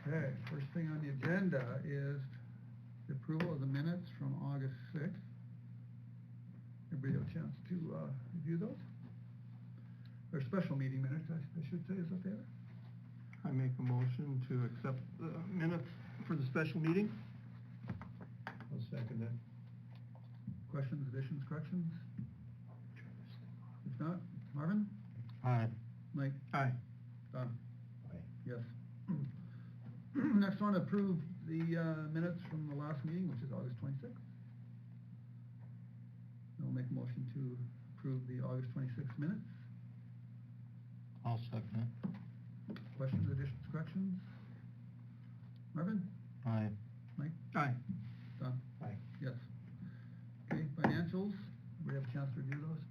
Okay, first thing on the agenda is the approval of the minutes from August 6th. Everybody have a chance to review those? Or special meeting minutes, I should say, is what they are. I make a motion to accept the minutes for the special meeting. I'll second that. Questions, additions, corrections? If not, Marvin? Aye. Mike? Aye. Don? Aye. Yes. Next one, approve the minutes from the last meeting, which is August 26th. I'll make a motion to approve the August 26th minutes. I'll second it. Questions, additions, corrections? Marvin? Aye. Mike? Aye. Don? Aye. Yes. Okay, financials, we have a chance to review those?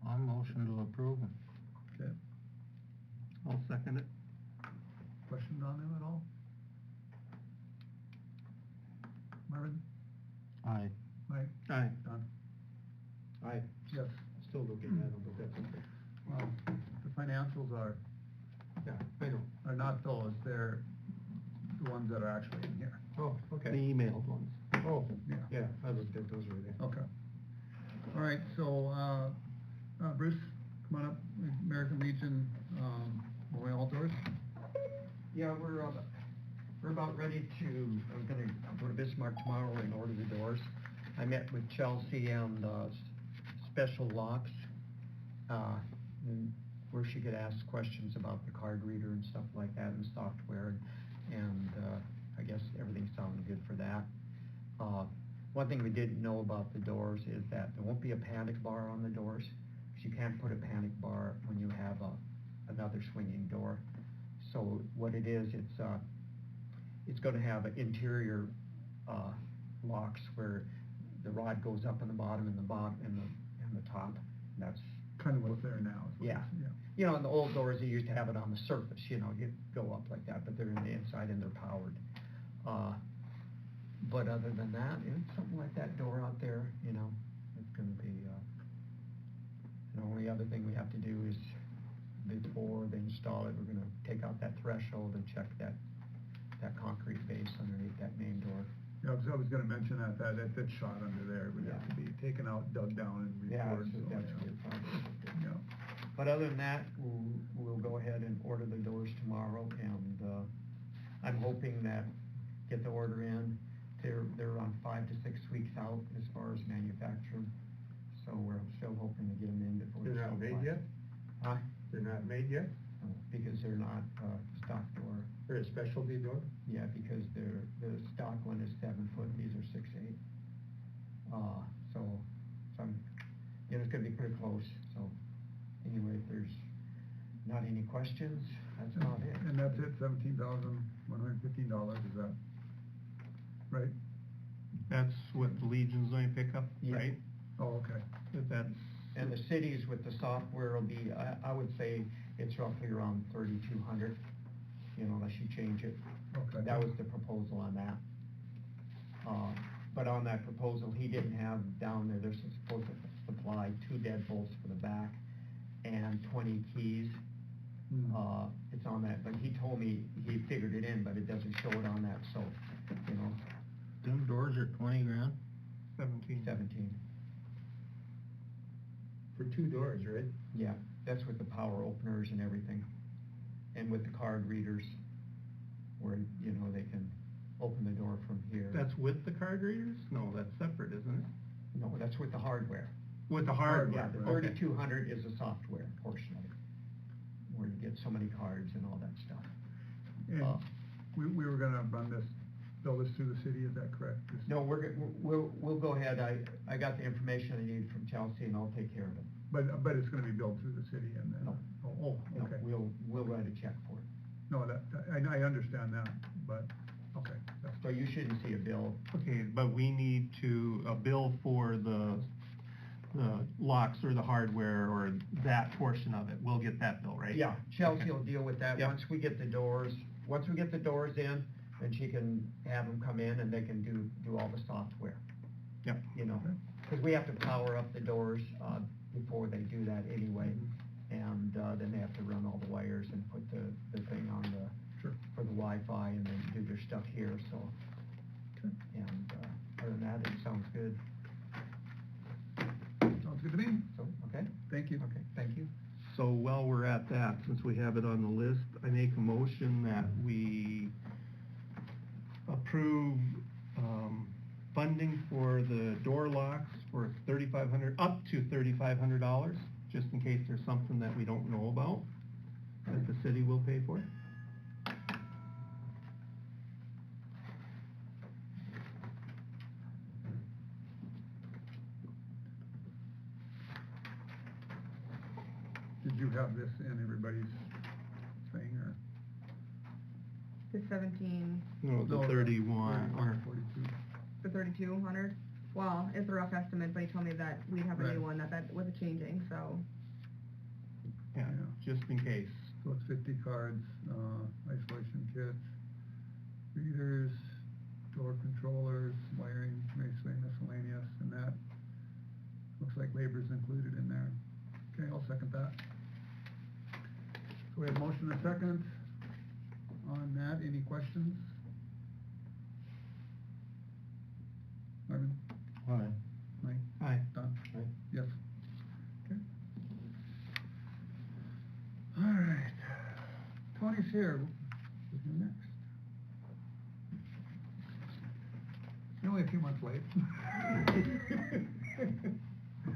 I'll motion to approve them. Okay. I'll second it. Questions on them at all? Marvin? Aye. Mike? Aye. Don? Aye. Yes. Still looking at them, but that's okay. The financials are Yeah, I know. not those, they're the ones that are actually in here. Oh, The okay. emailed ones. Oh, Yeah. yeah, I looked at those already. Okay. All right, so, Bruce, come on up, American Legion, Memorial Outdoors. Yeah, we're about ready to, I'm gonna go to Bismarck tomorrow and order the doors. I met with Chelsea and Special Locks, and where she could ask questions about the card reader and stuff like that and software, and I guess everything sounded good for that. One thing we didn't know about the doors is that there won't be a panic bar on the doors. 'Cause you can't put a panic bar when you have another swinging door. So what it is, it's going to have interior locks where the rod goes up in the bottom and the top. That's Kind of what's there now. Is what yeah. it's- You know, in the old doors, they used to have it on the surface. You know, you'd go up like that, but they're in the inside and they're powered. But other than that, it's something like that door out there. You know, it's going to be. The only other thing we have to do is before they install it, we're going to take out that threshold and check that concrete base underneath that main door. Yeah, 'cause I was gonna mention that shot under there would have to be taken out, dug down and restored. So, that's yeah. good. Yeah. But other than that, we'll go ahead and order the doors tomorrow, and I'm hoping that, get the order in, they're around 5 to 6 weeks out as far as manufacturing, so we're still hoping to get them in before. They're not made yet? Huh? They're not made yet? Because they're not stock door. They're a specialty door? Yeah, because the stock one is 7 foot, these are 6'8". So I'm, it's gonna be pretty close, so anyway, if there's not any questions, that's about it. And that's it, $17,115, is that right? That's what the Legion's going to pick up, Yeah. right? Oh, okay. That's. And the cities with the software will be, I would say it's roughly around 3,200, unless you change it. Okay. That was the proposal on that. But on that proposal, he didn't have down there, they're supposed to supply 2 deadbolts for the back and 20 keys. It's on that, but he told me he figured it in, but it doesn't show it on that, so, Them doors are 20 grand? 17. 17. For 2 doors, right? Yeah, that's with the power openers and everything, and with the card readers, where, they can open the door from here. That's with the card readers? No, that's separate, isn't it? No, that's with the hardware. With the Yeah, hardware? the okay. 3,200 is the software portion of it, where you get so many cards and all that stuff. And we were gonna build this through the city, is that correct? No, we'll go ahead, I got the information I need from Chelsea, and I'll take care of it. But it's gonna be built through the city and then? No. Oh, No, okay. we'll write a check for it. No, I understand that, but, okay. So you shouldn't see a bill. Okay, but we need a bill for the locks or the hardware or that portion of it. We'll get that bill, right? Yeah, Chelsea Okay. will deal with that Yep. once we get the doors in, and she can have them come in and they can do all the software. Yep. You know, because we have to power up the doors, before they do that anyway. And, then they have to run all the wires and put the thing on Sure. for the Wi-Fi and then do their stuff here, so. Okay. And, other than that, it sounds good. Sounds good to me. So, okay? Thank you. Okay, thank you. So while we're at that, since we have it on the list, I make a motion that we approve, funding for the door locks for up to $3,500, just in case there's something that we don't know about, that the city will pay for. Did you have this in everybody's thing, or? The 17, No, the No, 31, or, 42. the 3,200. Well, it's a rough estimate, but he told me that we'd have a Right. new one that was changing, so. yeah, just in case. So it's 50 cards, isolation kits, readers, door controllers, wiring, raceway miscellaneous, and that looks like labor's included in there. Okay, I'll second that. So we have motion and a second on that. Any questions? Marvin? Aye. Mike? Aye. Don? Aye. Yes. Okay. All right. Tony's here. Who's next? You're only a few months late.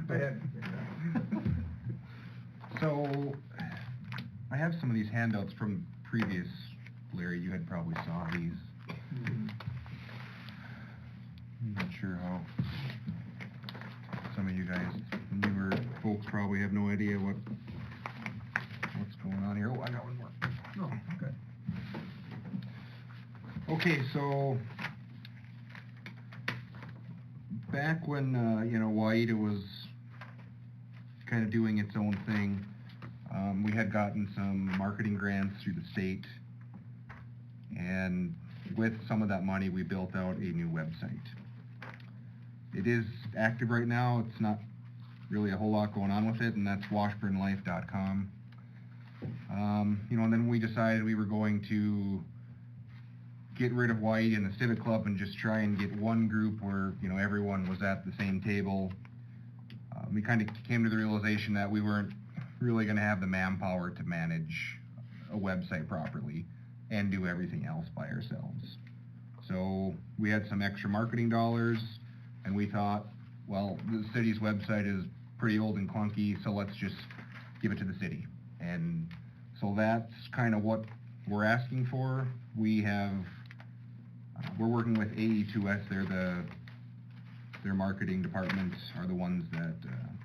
I had. So, I have some of these handouts from previous, Larry, you had probably saw these. I'm not sure how, some of you guys, newer folks probably have no idea what's going on here. Oh, I got one more. Oh, okay. Okay, so, back when, WAIDA was kind of doing its own thing, we had gotten some marketing grants through the state, and with some of that money, we built out a new website. It is active right now. It's not really a whole lot going on with it, and that's washburnlife.com. And then we decided we were going to get rid of WAIDA and the Civic Club and just try and get one group where, everyone was at the same table. We kind of came to the realization that we weren't really going to have the manpower to manage a website properly and do everything else by ourselves. So we had some extra marketing dollars, and we thought, well, the city's website is pretty old and clunky, so let's just give it to the city. And so that's kind of what we're asking for. We're working with AE2S. Their marketing department are the ones that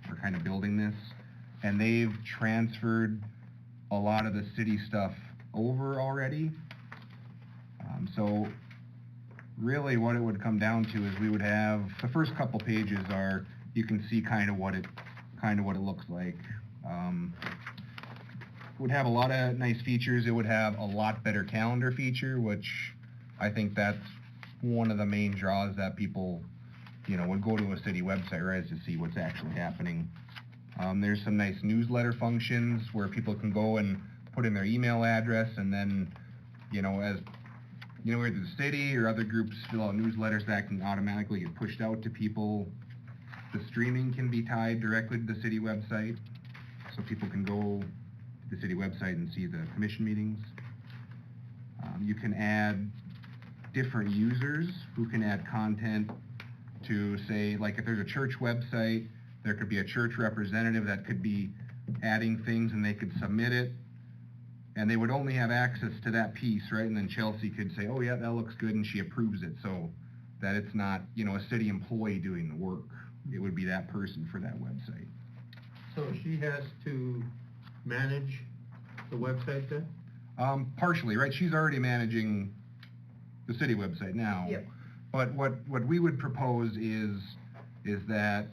are kind of building this, and they've transferred a lot of the city stuff over already. So really what it would come down to is we would have, the first couple pages are, you can see kind of what it looks like. Would have a lot of nice features. It would have a lot better calendar feature, which I think that's one of the main draws that people, would go to a city website, right, is to see what's actually happening. There's some nice newsletter functions where people can go and put in their email address, and then, as whether the city or other groups fill out newsletters, that can automatically get pushed out to people. The streaming can be tied directly to the city website, so people can go to the city website and see the commission meetings. You can add different users who can add content to, say, like if there's a church website, there could be a church representative that could be adding things, and they could submit it, and they would only have access to that piece, right? And then Chelsea could say, oh yeah, that looks good, and she approves it, so that it's not, a city employee doing the work. It would be that person for that website. So she has to manage the website then? Partially, right? She's already managing the city website now. Yep. But what we would propose is that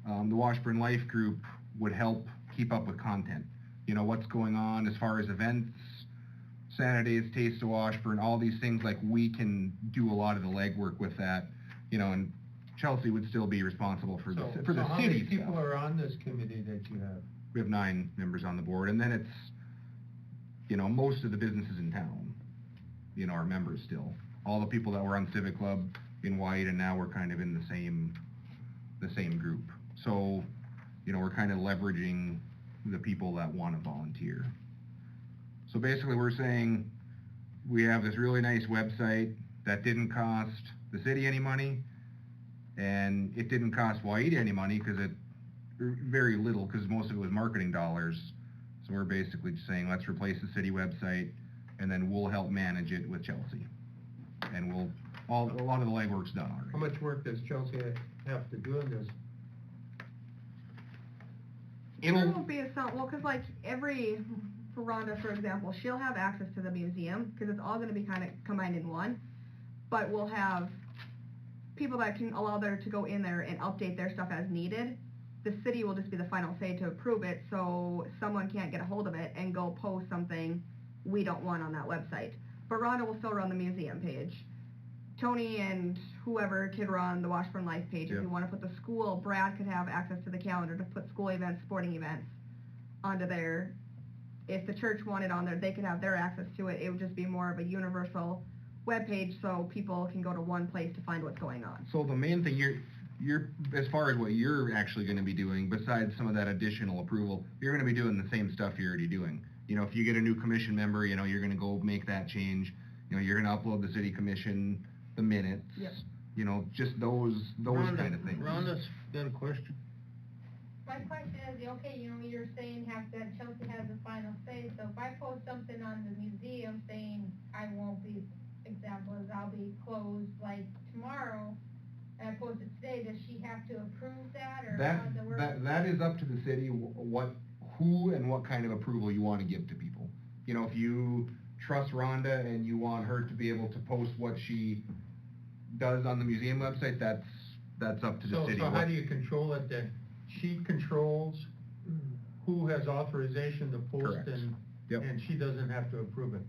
the Washburn Life Group would help keep up with content. What's going on as far as events. Santa Days, Taste of Washburn, all these things, like, we can do a lot of the legwork with that, you know, and Chelsea would still be responsible for the So how many city people stuff. are on this committee that you have? We have 9 members on the board, and then it's, you know, most of the businesses in town, you know, are members still. All the people that were on Civic Club in White, and now we're kind of in the same group. So, you know, we're kind of leveraging the people that want to volunteer. So basically, we're saying we have this really nice website that didn't cost the city any money, and it didn't cost White any money, because very little, because most of it was marketing dollars. So we're basically just saying, let's replace the city website, and then we'll help manage it with Chelsea. And a lot of the legwork's done already. How much work does Chelsea have to do in this? There won't be well, cause like for Rhonda, for example, she'll have access to the museum, cause it's all gonna be kinda combined in one. But we'll have people that can allow there to go in there and update their stuff as needed. The city will just be the final say to approve it, so someone can't get a hold of it and go post something we don't want on that website. But Rhonda will still run the museum page. Tony and whoever could run the Washburn Life page. If Yep. you want to put the school, Brad could have access to the calendar to put school events, sporting events onto there. If the church wanted on there, they could have their access to it. It would just be more of a universal web page, so people can go to one place to find what's going on. So the main thing you're as far as what you're actually gonna be doing, besides some of that additional approval, you're gonna be doing the same stuff you're already doing. You know, if you get a new commission member, you know, you're gonna go make that change. You know, you're gonna upload the city commission, the minutes. Yep. You know, just those kind of things. Rhonda's got a question. My question is, okay, you know, you're saying that Chelsea has the final say, so if I post something on the museum saying I won't be, example is I'll be closed like tomorrow, and I post it today, does she have to approve that, or how does it work? That is up to the city, who and what kind of approval you wanna give to people. You know, if you trust Rhonda and you want her to be able to post what she does on the museum website, that's up to the city. So how do you control it then? She controls who has authorization to post Correct. and she doesn't have to approve it?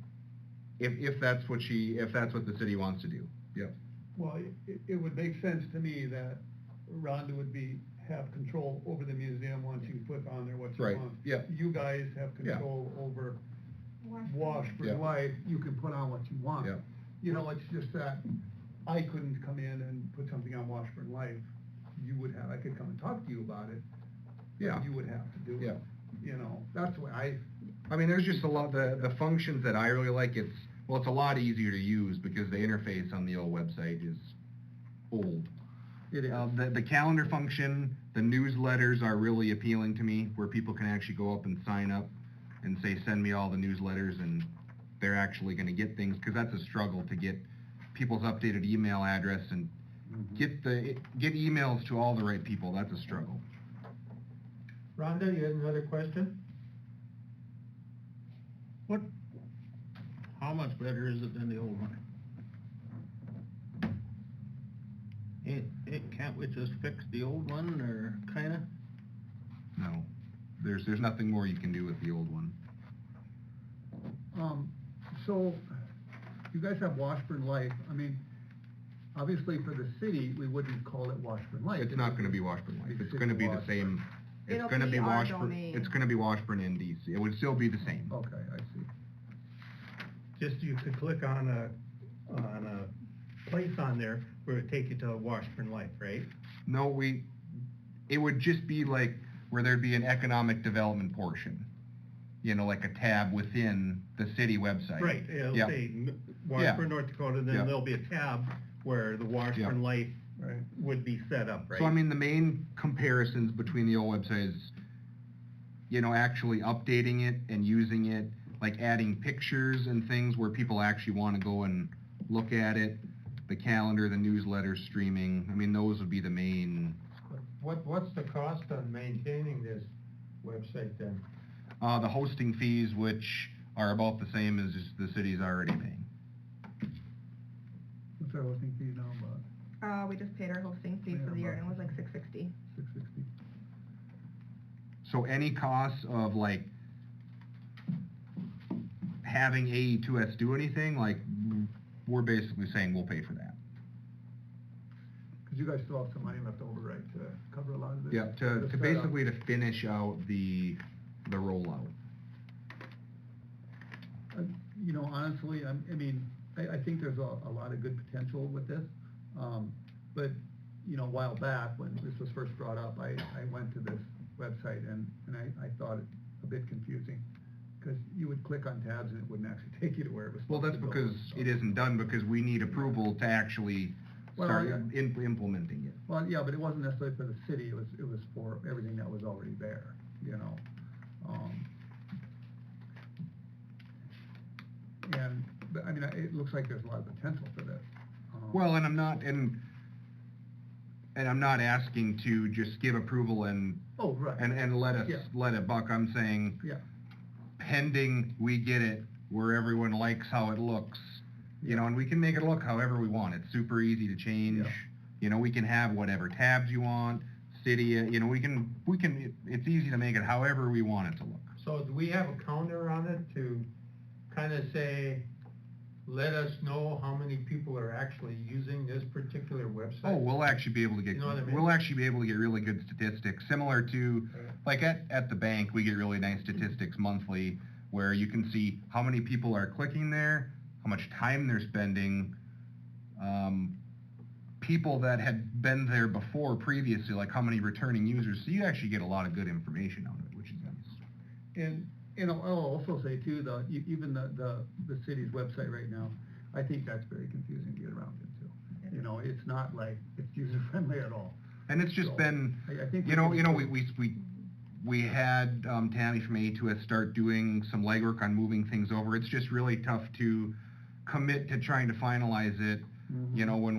If that's what the city wants to do, yep. Well, it would make sense to me that Rhonda would have control over the museum once you put on there what you Right, want. yeah. You guys have Yeah. control over Washburn. Washburn Yeah. Life, you can put on what you want. Yeah. You know, it's just that I couldn't come in and put something on Washburn Life. I could come and talk to you about it. but Yeah. You would have to do it. Yeah. You know, that's the way I mean, there's just a lot, the functions that I really like, it's a lot easier to use because the interface on the old website is old. it is. The calendar function, the newsletters are really appealing to me, where people can actually go up and sign up and say, send me all the newsletters, and they're actually gonna get things, cause that's a struggle to get people's updated email address and get emails to all the right people, that's a struggle. Rhonda, you had another question? How much better is it than the old one? Can't we just fix the old one, or kinda? No, there's nothing more you can do with the old one. So, you guys have Washburn Life, I mean, obviously for the city, we wouldn't call it Washburn Life. It's not gonna be Washburn Life, it's City gonna be the Washburn. same, it's It'll gonna be be our Washburn, domain. it's gonna be Washburn and DC, it would still be the same. Okay, I see. Just you could click on a place on there where it would take you to Washburn Life, right? No, it would just be like where there'd be an economic development portion. You know, like a tab within the city website. Right, it'll Yeah. say Washburn, Yeah. North Dakota, then Yeah. there'll be a tab where the Washburn Yeah. Life Right. would be set up, right? So I mean, the main comparisons between the old website is, you know, actually updating it and using it, like adding pictures and things where people actually wanna go and look at it, the calendar, the newsletter, streaming, I mean, those would be the main. What's the cost on maintaining this website then? The hosting fees, which are about the same as the city's already paying. What's our hosting fee now, about We just paid our hosting fee for the year, and it was like $660. $660? So any costs of like having AE2S do anything, like, we're basically saying we'll pay for that. Cause you guys still have some money left over, right, to cover a lot of this? Yeah, to start out. basically to finish out the rollout. You know, honestly, I mean, I think there's a lot of good potential with this. But, you know, a while back, when this was first brought up, I went to this website and I thought it a bit confusing. Cause you would click on tabs and it wouldn't actually take you to where it was Well, supposed that's to go. because it isn't done, because we need approval to actually Well, start yeah. implementing it. Well, yeah, but it wasn't necessarily for the city, it was for everything that was already there, you know? But I mean, it looks like there's a lot of potential for this. Well, and I'm not asking to just give approval and Oh, right. and let us Yeah. let it buck. I'm saying Yeah, pending we get it where everyone likes how it looks, you know, and we can make it look however we want. It's super easy to change. Yeah. You know, we can have whatever tabs you want, city, you know, we can, it's easy to make it however we want it to look. So do we have a counter on it to kinda say, let us know how many people are actually using this particular website? Oh, we'll actually be able to get, You know what I mean? we'll actually be able to get really good statistics, similar to, like at the bank, we get really nice statistics monthly, where you can see how many people are clicking there, how much time they're spending, people that had been there before previously, like how many returning users, so you actually get a lot of good information out of it, which is nice. and I'll also say too, even the city's website right now, I think that's very confusing to get around into. You know, it's not like, it's user-friendly at all. And it's just So, been, I think you know, we we had Tammy from A2S start doing some legwork on moving things over. It's just really tough to commit to trying to finalize it, you know, when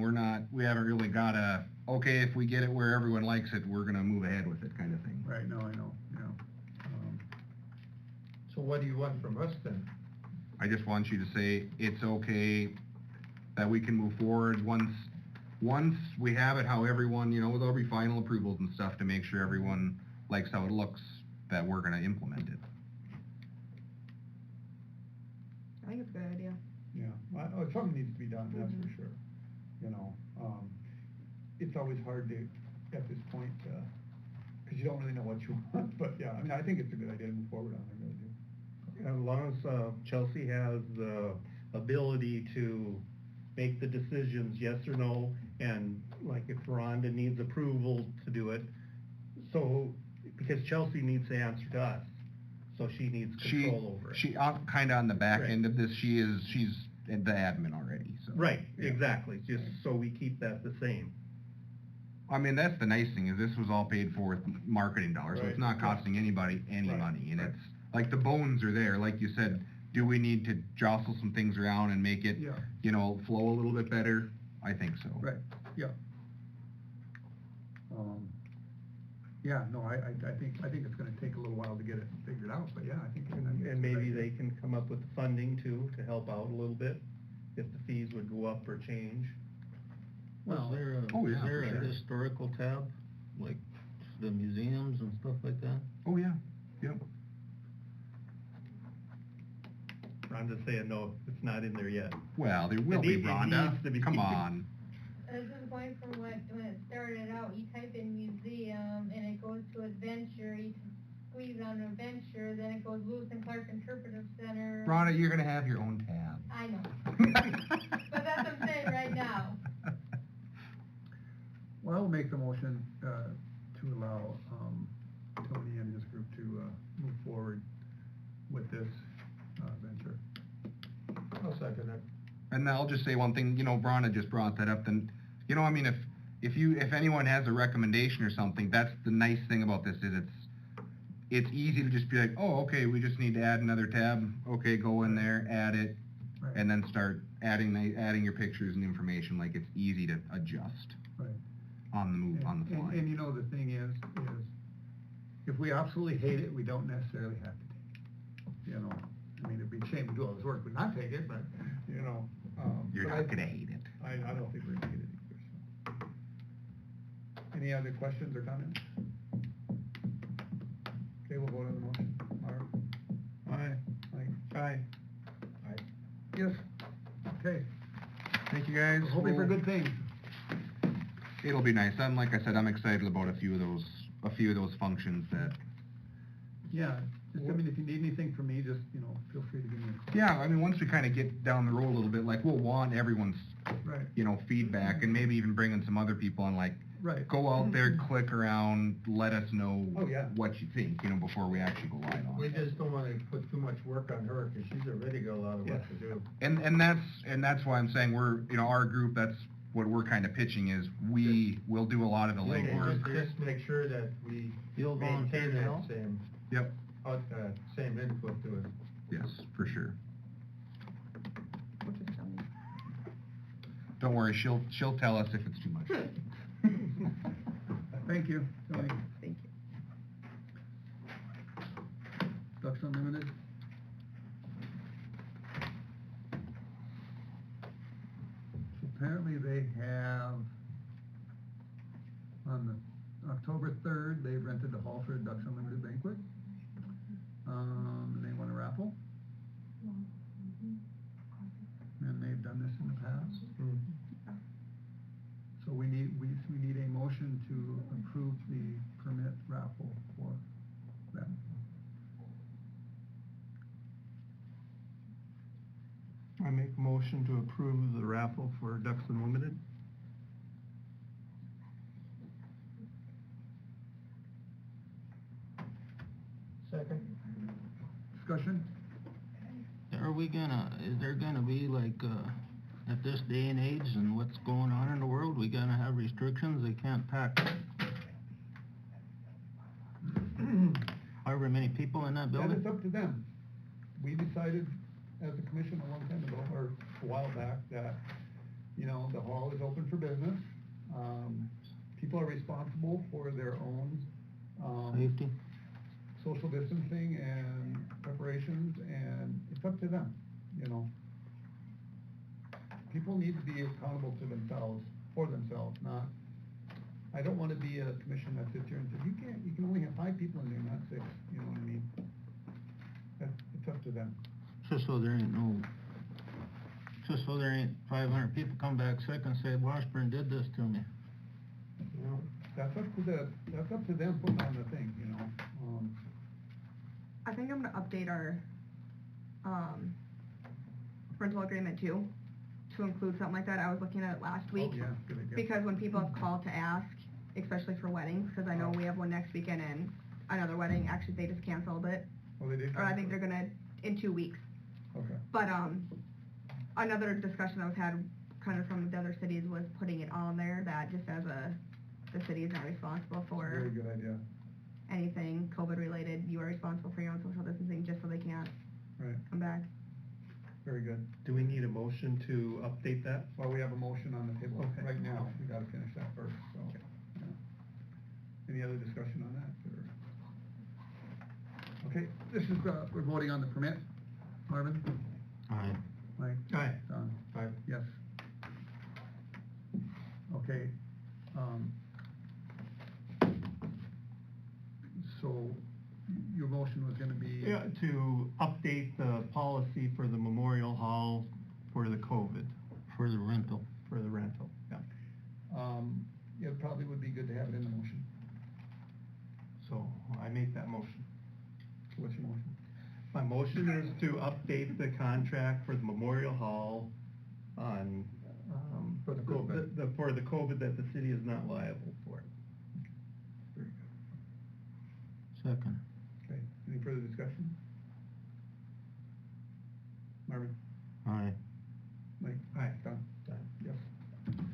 we haven't really got okay, if we get it where everyone likes it, we're gonna move ahead with it kind of thing. Right, no, I know, yeah. So what do you want from us then? I just want you to say it's okay, that we can move forward once we have it, how everyone, you know, there'll be final approvals and stuff to make sure everyone likes how it looks, that we're gonna implement it. I think it's a good idea. Yeah, well, something needs to be done, that's for sure. You know, it's always hard to, at this point, cause you don't really know what you want, but yeah, I mean, I think it's a good idea to move forward on it, I really do. As long as Chelsea has the ability to make the decisions, yes or no, and like if Rhonda needs approval to do it, so, because Chelsea needs to answer to us, so she needs control over it. She, kinda on the back Right. end of this, she's the admin already, so. Right, Yeah. exactly, just so we keep that the same. I mean, that's the nice thing, is this was all paid for with marketing dollars, so it's Right. not costing anybody any Right. money, and Right. it's, like, the bones are there, like you said, do we need to jostle some things around and make it, Yeah. you know, flow a little bit better? I think so. Right, yeah. Yeah, no, I think it's gonna take a little while to get it figured out, but yeah, I think it's gonna. And maybe they can come up with the funding too, to help out a little bit, if the fees would go up or change. Is there Oh, a, yeah, is there for a sure. historical tab, like the museums and stuff like that? Oh, yeah, yep. Rhonda's saying, no, it's not in there yet. Well, there will be, It Rhonda, needs to be. come on. This is going from when it started out, you type in museum and it goes to adventure, you can squeeze on adventure, then it goes Lewis and Clark Interpretive Center. Rhonda, you're gonna have your own tab. I know. But that's what I'm saying right now. Well, I will make the motion, to allow, Tony and his group to, move forward with this, venture. I'll second it. And I'll just say one thing, you know, Rhonda just brought that up, then, you know, I mean, if anyone has a recommendation or something, that's the nice thing about this, is it's easy to just be like, oh, okay, we just need to add another tab, okay, go in there, add it, Right. and then start adding your pictures and information, like it's easy to adjust Right. on the move, on the fly. And you know, the thing is if we absolutely hate it, we don't necessarily have to take it. You know, I mean, it'd be a shame to do all this work but not take it, but, you know. You're but not gonna hate it. I don't think we're gonna hate it either, so. Any other questions or comments? Okay, we'll vote on the motion. Mark? Aye. Mike? Aye. Yes. Okay. Thank you, guys. Hoping for We'll- good things. It'll be nice. Like I said, I'm excited about a few of those functions that. Yeah, just, I mean, if you need anything from me, just, feel free to give me a call. Yeah, I mean, once we kind of get down the road a little bit, like, we'll want everyone's, Right. feedback, and maybe even bring in some other people and like, Right. go out there, click around, let us know Oh, yeah. what you think, before we actually go live on We it. just don't wanna put too much work on her, cause she's already got a lot of work to do. And that's why I'm saying we're, our group, that's what we're kind of pitching is will do a lot of the And legwork. just make sure that we You'll volunteer maintain to that help? same input to it. Yes, for sure. Which is dumb. Don't worry, she'll tell us if it's too much. Thank you, Tony. Thank you. Ducks Unlimited. So apparently they have, on the October 3rd, they rented the hall for a Ducks Unlimited banquet. And they won a raffle. And they've done this in the past. So we need a motion to approve the permit raffle for them. I make a motion to approve the raffle for Ducks Unlimited. Second. Discussion? Is there gonna be like, at this day and age and what's going on in the world, we gonna have restrictions, they can't pack however many people in that And building? it's up to them. We decided as a commission a long time ago, or a while back, that, the hall is open for business. People are responsible for their own, Safety? social distancing and preparations, and it's up to them, People need to be accountable to themselves, for themselves, not, I don't wanna be a commission that sits here and says, you can only have 5 people in there, not 6, you know what I mean? It's up to them. Just so there ain't 500 people come back sick and say, Washburn did this to me. That's up to them putting on the thing, I think I'm gonna update our, rental agreement too, to include something like that. I was looking at it last week. Oh, yeah, good idea. Because when people have called to ask, especially for weddings, cause I know we have one next weekend and another wedding, actually they just canceled it. Oh, they did? Or I think they're gonna, in 2 weeks. Okay. But, another discussion that was had kind of from the other cities was putting it on there, that just as the city is not responsible for Very good idea. anything COVID related, you are responsible for your own social distancing, just so they can't Right, come back. very good. Do we need a motion to update that? Well, we have a motion on the table Okay. right now. We gotta finish that first, so. yeah. Any other discussion on that, or? Okay, this is, we're voting on the permit. Marvin? Aye. Mike? Aye. Don? Aye. Yes. Okay, so your motion was gonna be? Yeah, to update the policy for the Memorial Hall for the COVID, For the rental. for the rental, yeah. Yeah, it probably would be good to have it in the motion. So I make that motion. What's your motion? My motion is to update the contract for the Memorial Hall on, For the COVID. For the COVID that the city is not liable for. Very good. Second. Okay, any further discussion? Marvin? Aye. Mike? Aye. Don? Yes.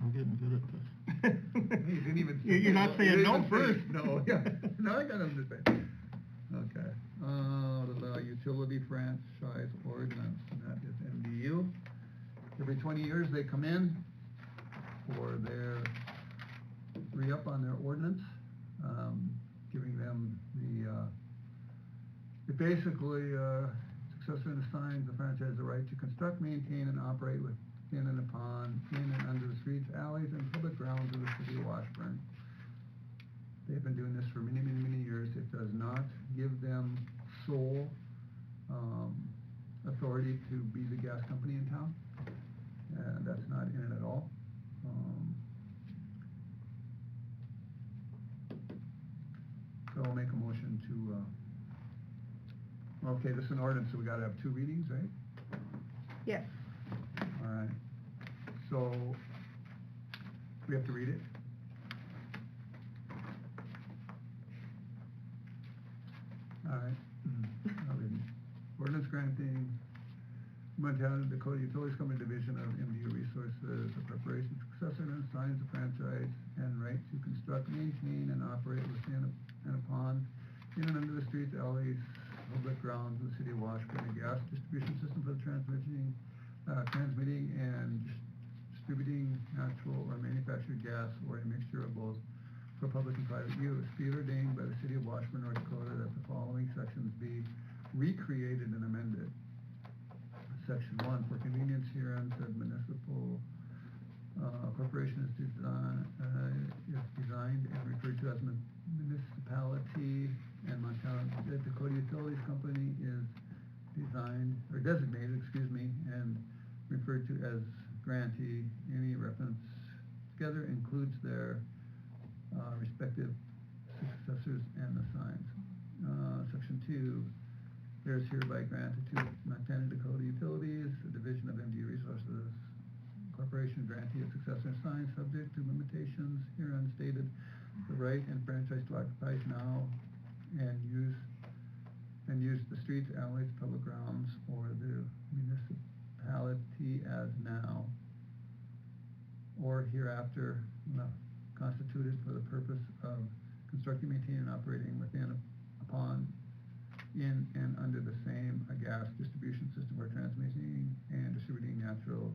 I'm getting good at this. You didn't even. You're not you saying didn't no even say- first. No, yeah, no, I got him to say. Okay, the utility franchise ordinance, and that is MDU. Every 20 years, they come in for their re-up on their ordinance, giving them it basically, successor assigns the franchise the right to construct, maintain, and operate within and upon, in and under the streets, alleys, and public grounds of the city of Washburn. They've been doing this for many, many, many years. It does not give them sole authority to be the gas company in town. And that's not in it at all. So I'll make a motion to, okay, this is an ordinance, so we gotta have 2 readings, right? Yes. All right. So, we have to read it? All right. I'll read it. Ordinance granting Montana Dakota Utilities Company Division of MDU Resources a preparation, successor, and assigns a franchise and right to construct, maintain, and operate within and upon, in and under the streets, alleys, public grounds of the city of Washburn, a gas distribution system for the transmitting and distributing natural or manufactured gas or a mixture of both for public and private use. Be it ordained by the city of Washburn, North Dakota, that the following sections be recreated and amended. Section 1, for convenience herein, said municipal corporation is designed and referred to as municipality, and Montana Dakota Utilities Company is designed, or designated, and referred to as grantee. Any reference together includes their respective successors and assigns. Section 2, there is hereby granted to Montana Dakota Utilities, a division of MDU Resources Corporation, grantee of successor and assigns, subject to limitations herein stated, the right and franchise to occupy now and use the streets, alleys, public grounds, or the municipality as now or hereafter constituted for the purpose of constructing, maintaining, and operating within, upon, in, and under the same a gas distribution system for transmitting and distributing natural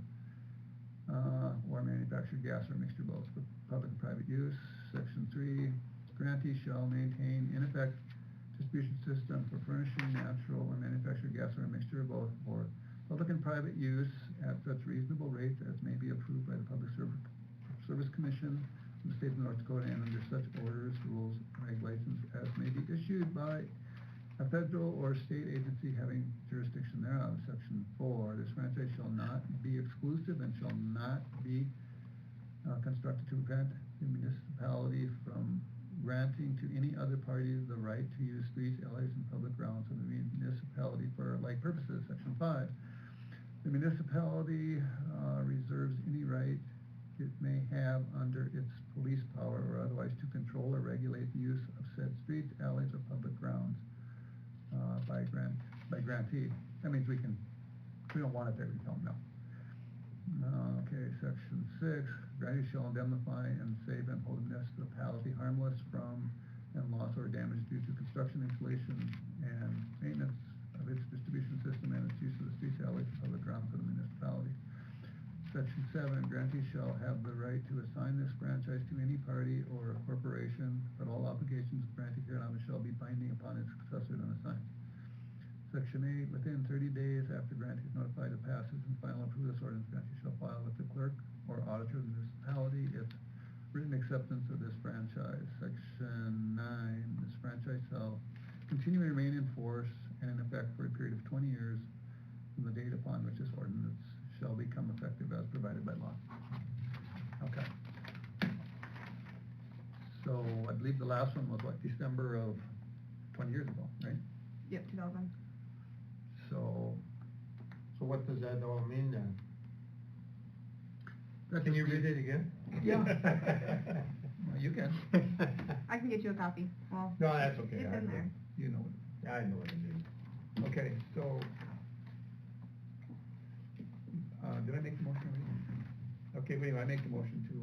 or manufactured gas or mixture both for public and private use. Section 3, grantee shall maintain in effect distribution system for furnishing natural or manufactured gas or a mixture of both for public and private use at such reasonable rates as may be approved by the Public Service Commission of the state of North Dakota, and under such orders, rules, and regulations as may be issued by a federal or state agency having jurisdiction thereof. Section 4, this franchise shall not be exclusive and shall not be constructed to prevent the municipality from granting to any other party the right to use streets, alleys, and public grounds of the municipality for like purposes. Section 5, the municipality reserves any right it may have under its police power or otherwise to control or regulate the use of said streets, alleys, or public grounds by grantee. That means we don't want it there, we tell them no. Okay, section 6, grantee shall indemnify and save and hold the municipality harmless from and loss or damage due to construction, installation, and maintenance of its distribution system and its use of the streets, alleys, and public grounds of the municipality. Section 7, grantee shall have the right to assign this franchise to any party or corporation, but all obligations granted herein shall be binding upon its successor and assigned. Section 8, within 30 days after grantee is notified of passage and final approval of this ordinance, grantee shall file with the clerk or auditor of the municipality its written acceptance of this franchise. Section 9, this franchise shall continue to remain in force and in effect for a period of 20 years from the date upon which this ordinance shall become effective as provided by law. Okay. So I believe the last one was what, December of 20 years ago, right? Yep, 2000. So. So what does that all mean then? that Can just you read means- it again? Yeah. Well, you can. I can get you a copy. Well, No, that's okay. it's I in know. there. You know it. Yeah, I know what it is. Okay, so, did I make the motion already? Okay, wait, I make the motion to,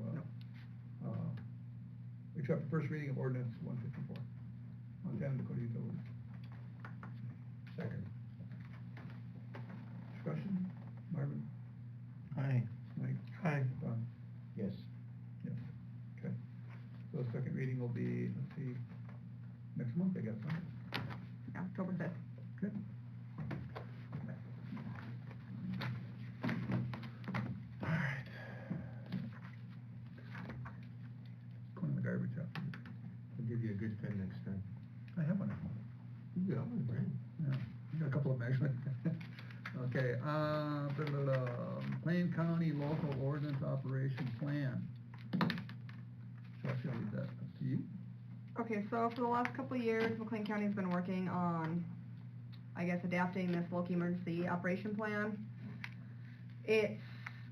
accept the first reading of ordinance 154, Montana Dakota Utilities. Second. Discussion? Marvin? Aye. Mike? Aye. Don? Yes. Yes. Okay. So the second reading will be, let's see, next month, I guess, huh? Yeah, October 5th. Okay. All right. Going in the garbage after this. I'll give you a good pen next time. I have one at home. You got one, Brent? Yeah, I got a couple of them actually. Okay, McLean County Local Ordinance Operation Plan. Shall I leave that up to you? Okay, so for the last couple of years, McLean County's been working on, I guess, adapting this local emergency operation plan.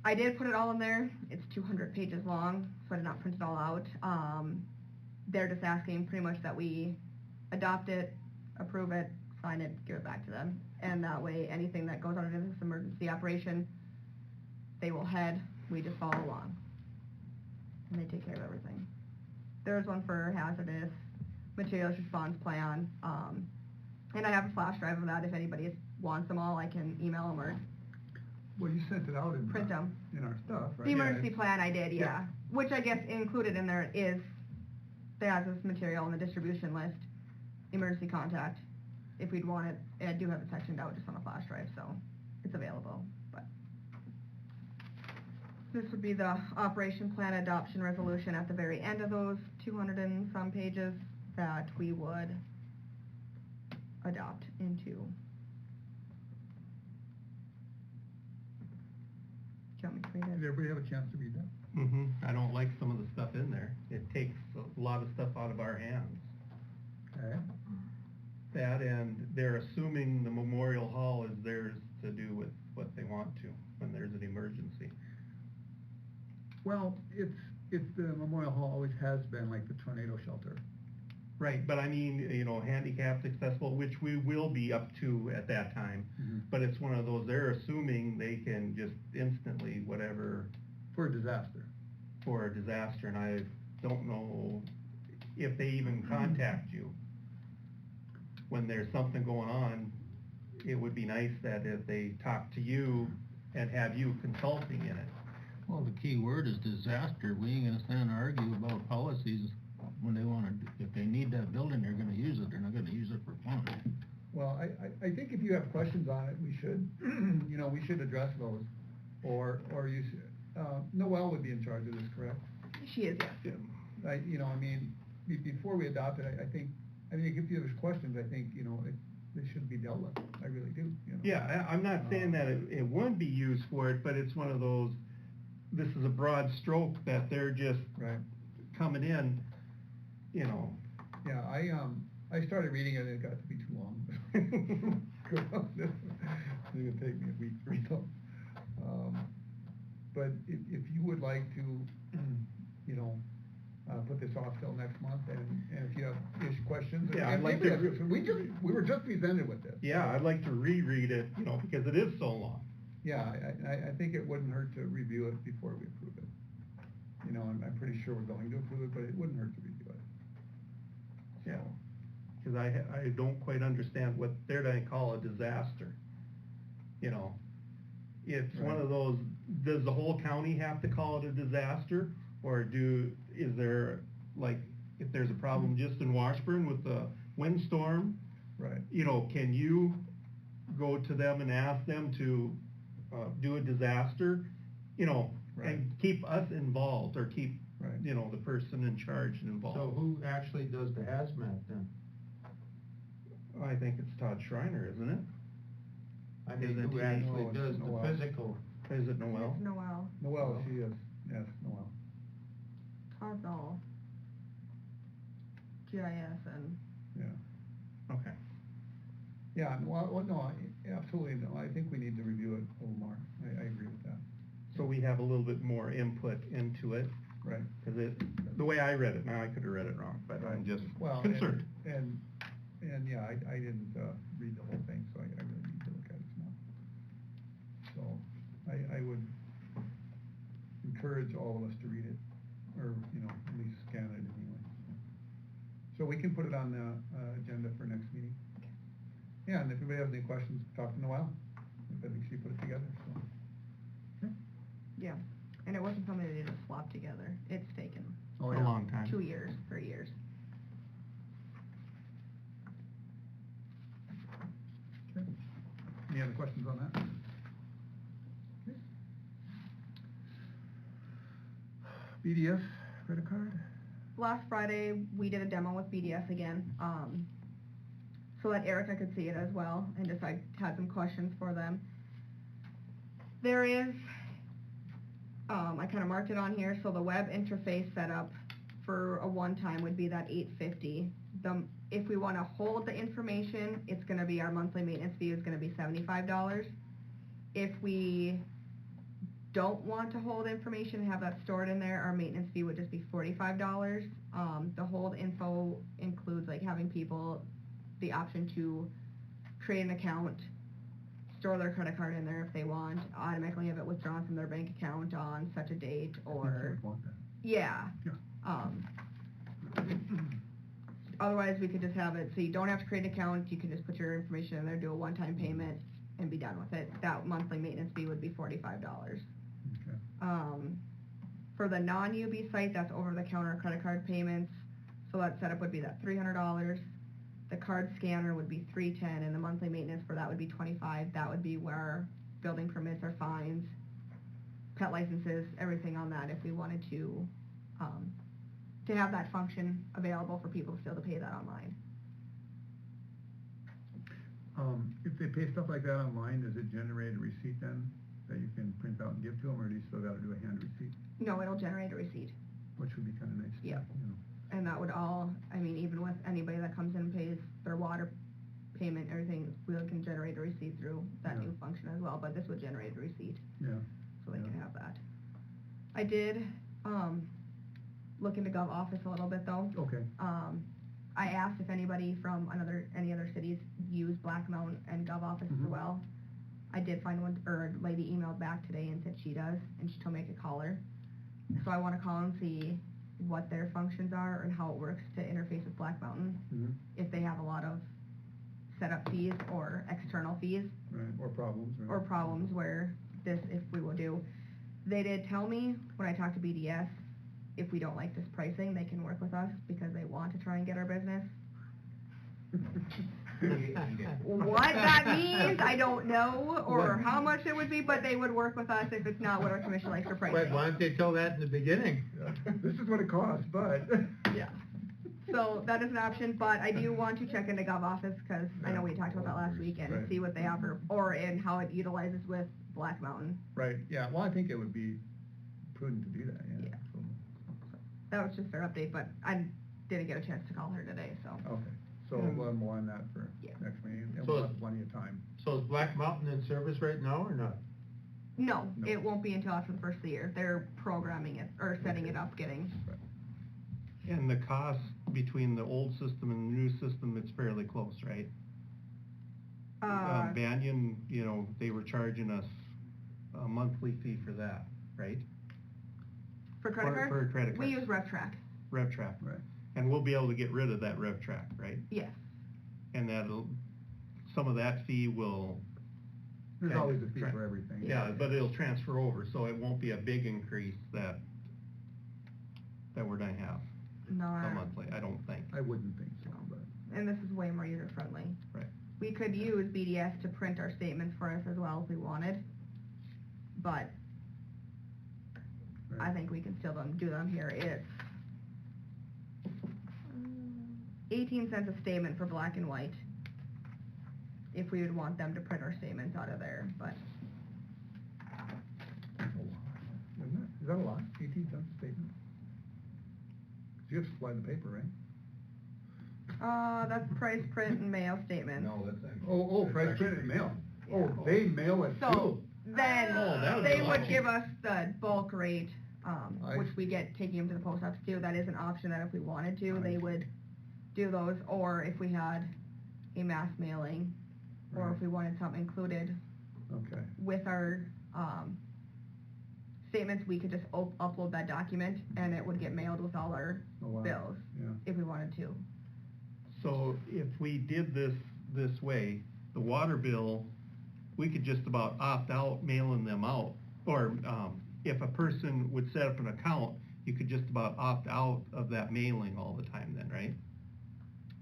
I did put it all in there. It's 200 pages long, so I did not print it all out. They're just asking pretty much that we adopt it, approve it, sign it, give it back to them. And that way, anything that goes under this emergency operation, they will head, we just follow along. And they take care of everything. There's one for hazardous materials response plan, and I have a flash drive of that. If anybody wants them all, I can email them or Well, you sent it out in. print them. In our stuff, right? The emergency plan I did, yeah. Yeah. Which I guess included in there is the hazardous material and the distribution list, emergency contact, if we'd want it. And I do have it sectioned out just on a flash drive, so it's available, but. This would be the operation plan adoption resolution at the very end of those 200 and some pages that we would adopt into. Do you want me to read it? Did everybody have a chance to read that? I don't like some of the stuff in there. It takes a lot of stuff out of our hands. Okay. That, and they're assuming the Memorial Hall is theirs to do with what they want to when there's an emergency. Well, it's the Memorial Hall always has been like the tornado shelter. Right, but I mean, handicapped accessible, which we will be up to at that time. Mhm. But it's one of those, they're assuming they can just instantly, whatever, For a disaster. for a disaster, and I don't know if they even contact you. When there's something going on, it would be nice that if they talk to you and have you consulting in it. Well, the key word is disaster. We ain't gonna stand and argue about policies when they wanna, if they need that building, they're gonna use it, they're not gonna use it for fun. Well, I think if you have questions on it, we should, we should address those. Or you, Noelle would be in charge of this, correct? She is, yes. Before we adopt it, I think if there's questions, I think, they should be dealt with. I really do, Yeah, I'm not saying that it wouldn't be used for it, but it's one of those, this is a broad stroke that they're just Right. coming in, Yeah, I started reading it and it got to be too long. It's gonna take me a week to read them. But if you would like to, put this off till next month, and if you have questions. Yeah, and I'd like maybe to- we were just presented with this. Yeah, I'd like to reread it, because it is so long. Yeah, I think it wouldn't hurt to review it before we approve it. I'm pretty sure we're going to approve it, but it wouldn't hurt to review it. Yeah, because I don't quite understand what they're gonna call a disaster. It's one of those, does the whole county have to call it a disaster? Or is there, like, if there's a problem just in Washburn with the windstorm, Right. Can you go to them and ask them to do a disaster? Right. And keep us involved, or keep, Right. the person in charge involved. So who actually does the hazmat then? I think it's Todd Schreiner, isn't it? I mean, Isn't who he- actually No, it's does the Noel. physical? Is it Noel? It's Noel. Noelle, she is, yes, Noelle. Todd's all GIS and. Yeah. Okay. Yeah, well, no, absolutely, no, I think we need to review it a little more, I agree with that, So we have a little bit more input into it, right. because the way I read it, now I could have read it wrong, but I'm just Well, concerned. And yeah, I didn't, read the whole thing, so I really need to look at it some more. So, I would encourage all of us to read it, or, at least scan it anyway. So we can put it on the, agenda for next meeting. Yeah, and if anybody has any questions, talk to Noelle, I think she put it together, so. Yeah, and it wasn't something that they just slapped together. It's taken. Oh, A yeah. long time. 2 years, 3 years. Okay. Any other questions on that? Okay. BDS credit card? Last Friday, we did a demo with BDS again, so that Erica could see it as well, and just I had some questions for them. There is, I kinda marked it on here, so the web interface setup for a one-time would be that $850. If we wanna hold the information, it's gonna be, our monthly maintenance fee is gonna be $75. If we don't want to hold information and have that stored in there, our maintenance fee would just be $45. The hold info includes like having people the option to create an account, store their credit card in there if they want, automatically have it withdrawn from their bank account on such a date, or, Want that. yeah. Yeah. Otherwise, we could just have it, so you don't have to create an account, you can just put your information in there, do a one-time payment, and be done with it. That monthly maintenance fee would be $45. Okay. For the non-UB site, that's over-the-counter credit card payments, so that setup would be that $300. The card scanner would be $310, and the monthly maintenance for that would be $25. That would be where building permits or fines, pet licenses, everything on that, if we wanted to have that function available for people still to pay that online. If they pay stuff like that online, does it generate a receipt then, that you can print out and give to them, or do you still gotta do a hand receipt? No, it'll generate a receipt. Which would be kinda nice. too, Yep. you know. And that would all, I mean, even with anybody that comes in and pays their water payment, everything, we can generate a receipt through that Yeah. new function as well, but this would generate a receipt, Yeah, so they Yeah. can have that. I did, look into Gov Office a little bit though. okay, I asked if anybody from any other cities use Black Mountain and Gov Office as Mhm. well. I did find one, or a lady emailed back today and said she does, and she told me I could call her. So I wanna call and see what their functions are and how it works to interface with Black Mountain, mhm, if they have a lot of setup fees or external fees right, or problems, right? or problems where this, if we will do. They did tell me, when I talked to BDS, if we don't like this pricing, they can work with us because they want to try and get our business. What that means, I don't know, or how much it would be, but they would work with us if it's not what our commission likes for Wait, pricing. why don't they tell that in the beginning? This is what it costs, but. Yeah. So that is an option, but I do want to check into Gov Office, cause I know we talked about that last week, and Right. see what they offer, or in how it utilizes with Black Mountain. Right, yeah, well, I think it would be prudent to do that, yeah. Yeah. So, That was just their update, but I didn't get a chance to call her today, so. okay, so we'll have more on that for Yeah. next meeting, and So we'll it's- have plenty of time. So is Black Mountain in service right now or not? No, No. it won't be until after the first of the year. They're programming it, or setting it up, getting. And the cost between the old system and the new system, it's fairly close, right? Banyan, you know, they were charging us a monthly fee for that, right? For credit cards? For credit We cards. use RevTrak, RevTrak. Right. And we'll be able to get rid of that RevTrak, right? yes. And that'll, some of that fee will. There's kind of always a fee tra- for everything. Yeah, but it'll transfer over, so it won't be a big increase that we're gonna have No, monthly, I don't think. I wouldn't think so, but. and this is way more user friendly. Right. We could use BDS to print our statements for us as well if we wanted, but I Right. think we can still do them here. It's 18 cents a statement for black and white, if we would want them to print our statements out of there, but Isn't it? Is that a lot, 18 cents a statement? 'Cause you have to supply the paper, right? that's price, print, and mail statements. that's actually. Oh, price print and mail. Oh, Yeah. they mail it So, too? then, Oh, that would they be would awesome. give us the bulk rate, I which we get taking them to the post office too. That is an option that if we wanted to, I they see. would do those, or if we had a mass mailing, or Right. if we wanted something included Okay, with our, statements, we could just upload that document, and it would get mailed with all our oh, wow. bills, Yeah, if we wanted to. So if we did this way, the water bill, we could just about opt out mailing them out. Or, if a person would set up an account, you could just about opt out of that mailing all the time then, right?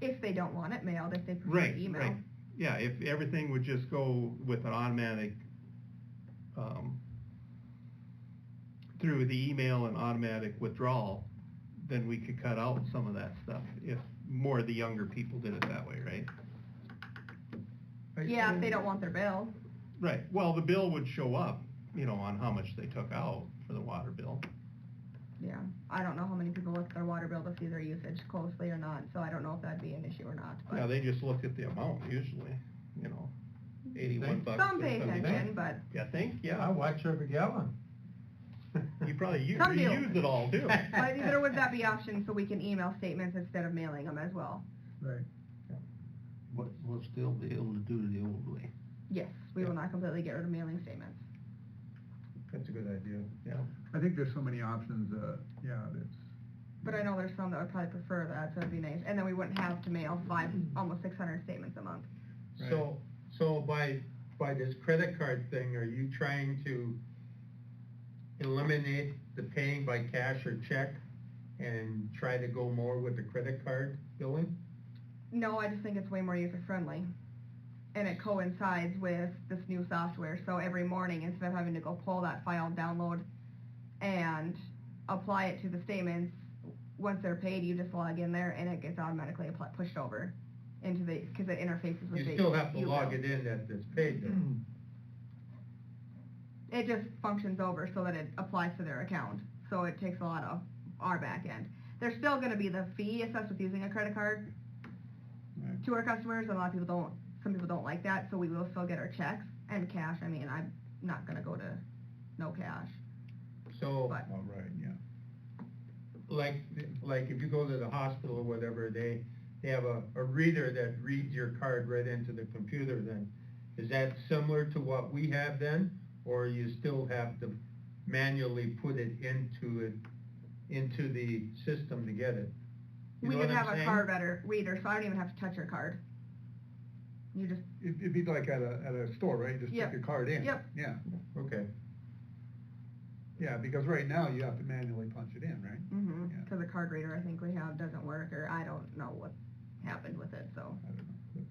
If they don't want it mailed, if they prefer Right, email. right. Yeah, if everything would just go with an automatic, through the email and automatic withdrawal, then we could cut out some of that stuff, if more of the younger people did it that way, right? Yeah, if they don't want their bill. Right, well, the bill would show up, you know, on how much they took out for the water bill. Yeah, I don't know how many people look at their water bill to see their usage closely or not, so I don't know if that'd be an issue or not, Yeah, but. they just look at the amount usually, you know, 81 bucks. Some or pay 70 attention, bucks. but, Yeah, think, I yeah, watch every gallon. you probably Some do. reuse it all too. but either would that be option so we can email statements instead of mailing them as well? Right. But we'll still be able to do it the old way. Yes, we will not completely get rid of mailing statements. That's a good idea. Yeah, I think there's so many options, yeah, that's. But I know there's some that would probably prefer that, so it'd be nice, and then we wouldn't have to mail almost 600 statements a month. So by this credit card thing, are you trying to eliminate the paying by cash or check and try to go more with the credit card billing? No, I just think it's way more user-friendly. And it coincides with this new software, so every morning, instead of having to go pull that file, download, and apply it to the statements, once they're paid, you just log in there and it gets automatically pushed over into the, because it interfaces with the. You still have to U-bill. log it in that it's paid though. It just functions over so that it applies to their account, so it takes a lot of our back end. There's still gonna be the fee assessed with using a credit card Right. to our customers, and a lot of people don't, some people don't like that, so we will still get our checks and cash. I mean, I'm not gonna go to no cash, So, but, All right, yeah. like if you go to the hospital or whatever, they have a reader that reads your card right into the computer then. Is that similar to what we have then, or you still have to manually put it into the system to get it? You we know can what I'm have a saying? card reader, so I don't even have to touch your card. You just, It'd be like at a store, right? You just Yep. stick your card in. Yep. Yeah, Okay, yeah, because right now you have to manually punch it in, right? mhm, Yeah. cause the card reader I think we have doesn't work, or I don't know what happened with it, so. I don't know, but,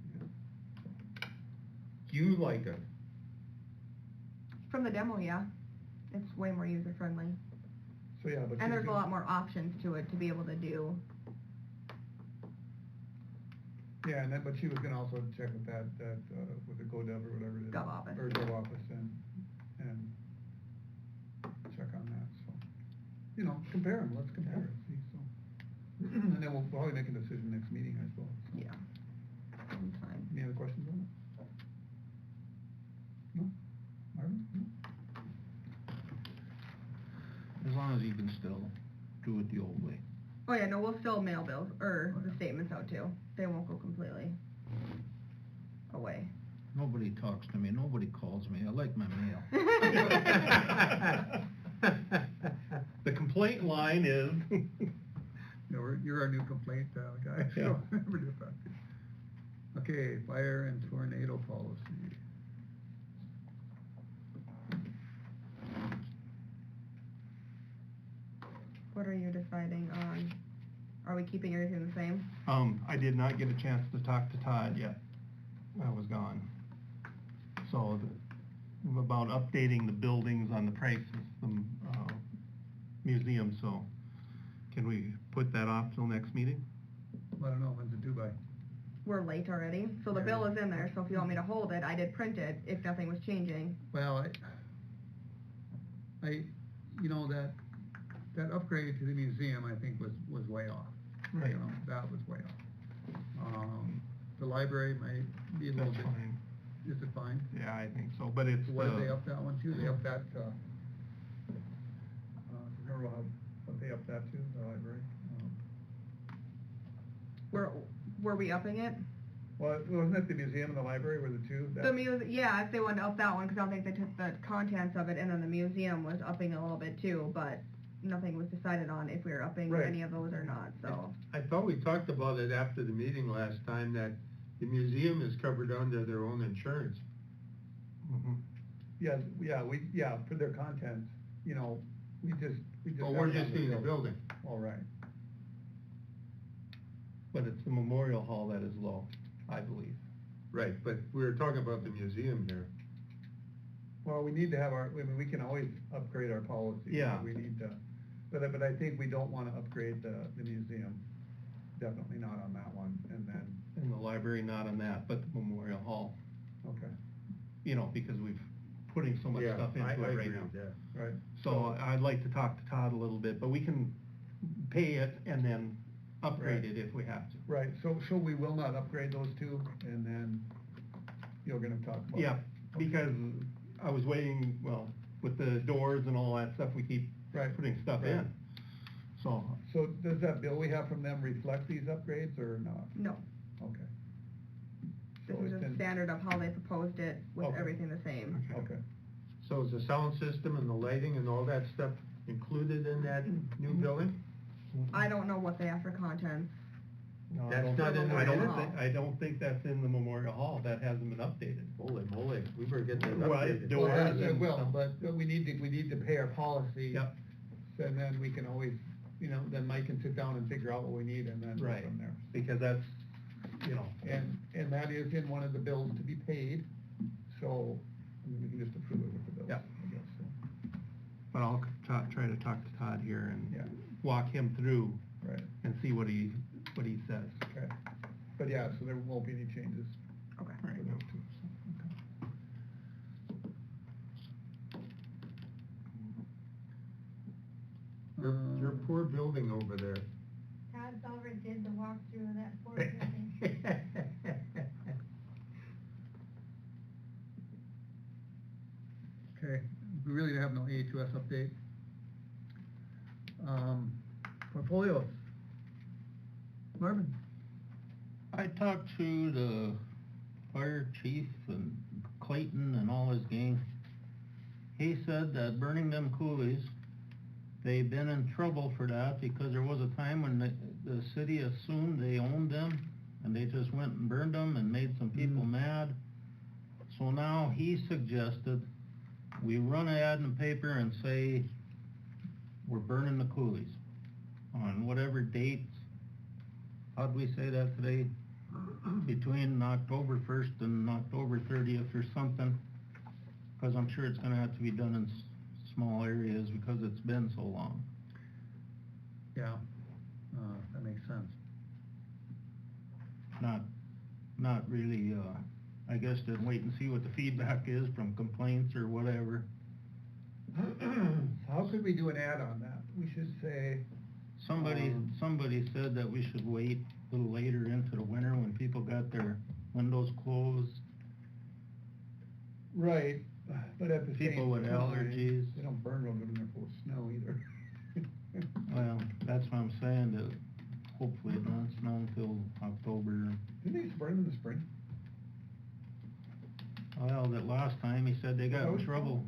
yeah. do you like it? From the demo, yeah, it's way more user-friendly. So, yeah, but. And there's a you- lot more options to it to be able to do. Yeah, and but she was gonna also check with that, with the GovDev or whatever it is. Gov office. Or Gov office and check on that, so. You know, compare them, let's compare it, see, so. And then we'll probably make a decision next meeting, I suppose. so. Yeah. Sometime. Any other questions on it? No? Marvin? No? As long as you can still do it the old way. Oh yeah, no, we'll still mail bills, or the statements out too. They won't go completely away. Nobody talks to me, nobody calls me, I like my mail. The complaint line is, You're our new complaint, guy, Yeah. so, never do that. Okay, fire and tornado policy. What are you deciding on? Are we keeping everything the same? I did not get a chance to talk to Todd yet. I was gone. So, about updating the buildings on the prices, the, museum, so can we put that off till next meeting? I don't know, when's it due by? We're late already, so the bill is in there, so if you want me to hold it, I did print it, if nothing was changing. Well, you know, that upgrade to the museum, I think was way off. Right. You know, that was way off. The library might be a little That's bit. fine. Is it fine? Yeah, I think so, but it's What did they the, up that one to? They up that, remember what they up that to, the library? Were we upping it? Well, wasn't it the museum and the library were the two? Yeah, if they wanted to up that one, cause I don't think they took the contents of it, and then the museum was upping a little bit too, but nothing was decided on if we were upping Right. any of those or not, so. I thought we talked about it after the meeting last time, that the museum is covered under their own insurance. mhm. Yeah, for their contents, you know, we just. Well, we're just doing the building. All right. But it's the Memorial Hall that is low, I believe. Right, but we were talking about the museum here. Well, we need to have I mean, we can always upgrade our policy. Yeah. We need to, but I think we don't wanna upgrade the museum, definitely not on that one, and then, And the library not on that, but the Memorial Hall, okay. you know, because we've putting so much Yeah, stuff into I it right agree now. with that. Right. So I'd like to talk to Todd a little bit, but we can pay it and then upgrade Right. it if we have to. Right, so we will not upgrade those two, and then you're gonna talk about. Yeah, because I was waiting, well, with the doors and all that stuff, we keep Right, putting stuff right. in. So, So does that bill we have from them reflect these upgrades or not? No, Okay. this So is it's a in- standard of how they proposed it with Okay. everything the same. Okay. So is the sound system and the lighting and all that stuff included in that new billing? I don't know what they have for contents. no, I That's don't, not in the I don't Memorial think, Hall. I don't think that's in the Memorial Hall, that hasn't been updated. Holy moly, we better get that Well, updated. doors and Well, stuff. but we need to pay our policy. Yep. And then we can always, then Mike can sit down and figure out what we need and then go Right. from there. Because that's, And that is in one of the bills to be paid, so, I mean, we can just approve it with the bills. Yep. I guess, so. but I'll try to talk to Todd here Yeah. and walk him through Right, and see what he says. okay. But yeah, so there won't be any changes Okay. for those two. so, okay. Your poor building over there. Todd's already did the walkthrough of that poor building. Okay, we really have no AHUS update. Portfolios. Marvin? I talked to the fire chief and Clayton and all his gang. He said that burning them coolies, they've been in trouble for that because there was a time when the city assumed they owned them and they just went and burned them and made some people mad. So now he suggested we run an ad in the paper and say we're burning the coolies on whatever dates. How'd we say that today? Between October 1st and October 30th or something, because I'm sure it's gonna have to be done in small areas because it's been so long. Yeah, that makes sense. Not really, I guess to wait and see what the feedback is from complaints or whatever. How could we do an ad on that? We should say, Somebody said that we should wait a little later into the winter when people got their windows closed. right, but at the same time. People with allergies. They don't burn them when they're full of snow either. Well, that's what I'm saying, that hopefully it won't snow until October. Didn't they used to burn them in the spring? Well, that last time he said they got Oh, in trouble.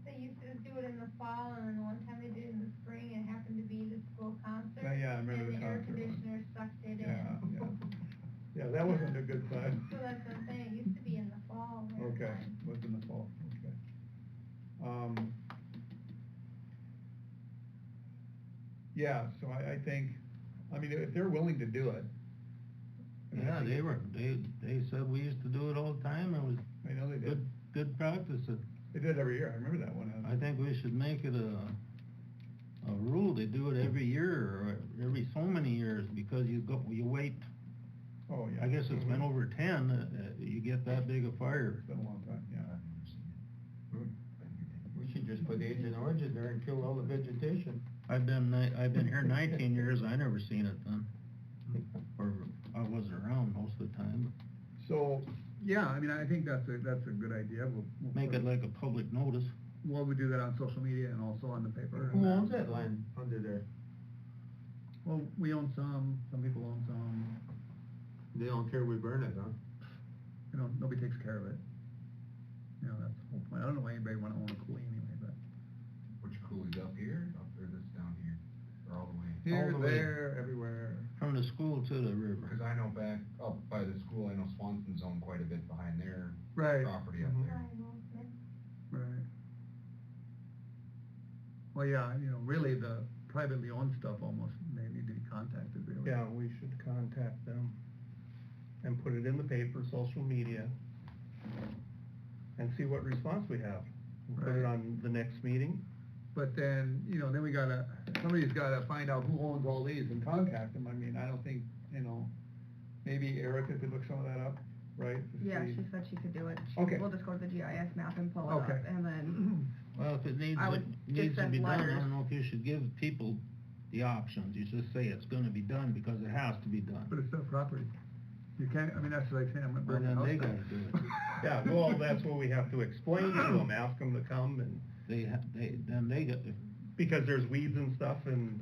They used to do it in the fall, and then one time they did it in the spring, and it happened to be the school concert. Yeah, I remember the And the air concert one. conditioner sucked it Yeah, in. yeah, that wasn't a good sign. So that's what I'm saying, it used to be in the fall. winter Okay, time. was in the fall, okay. Yeah, so I think, I mean, if they're willing to do it. I mean, I Yeah, think they said we used to do it all the time, it was I know they did. good practice. They did it every year, I remember that one. I think we should make it a rule, they do it every year, or every so many years, because you wait, Oh, yeah. I guess it's been over 10, you get that big a fire. It's been a long time, yeah. We should just put Agent Orange in there and kill all the vegetation. I've been here 19 years, I never seen it done. Or I wasn't around most of the time. So, yeah, I mean, I think that's a good idea. We'll Make put it like a public notice. Well, we do that on social media and also on the paper. Who owns that land under there? Well, we own some people own some, They don't care we burn it, huh? nobody takes care of it. That's the whole point. I don't know why anybody wanna own a coolie anyway, but. Which coolie's up here, up there, that's down here, or all the way? Here, the way. there, everywhere. From the school to the river. Cause I know back up by the school, I know Swanson's owned quite a bit behind their Right. property up Mhm. there. Sorry, Wilson. Right. Well, yeah, really the privately owned stuff almost, they need to be contacted really. Yeah, we should contact them and put it in the paper, social media, and see what response we have. We'll put it Right. on the next meeting. But then, then somebody's gotta find out who owns all these and contact them. I mean, I don't think, maybe Erica could look some of that up. right? to Yeah, see- she said she could do it. Okay. We'll just go to the GIS map and pull it up, Okay. and then, Well, if it needs, I would just needs to send be done, I letters. don't know if you should give people the options, you just say it's gonna be done because it has to be done. But it's their property. You can't, I mean, that's like saying I'm gonna Well, burn your then house they down. gotta do it. Yeah, well, that's what we have to explain to them, ask them to come and, Then they got to, because there's weeds and stuff and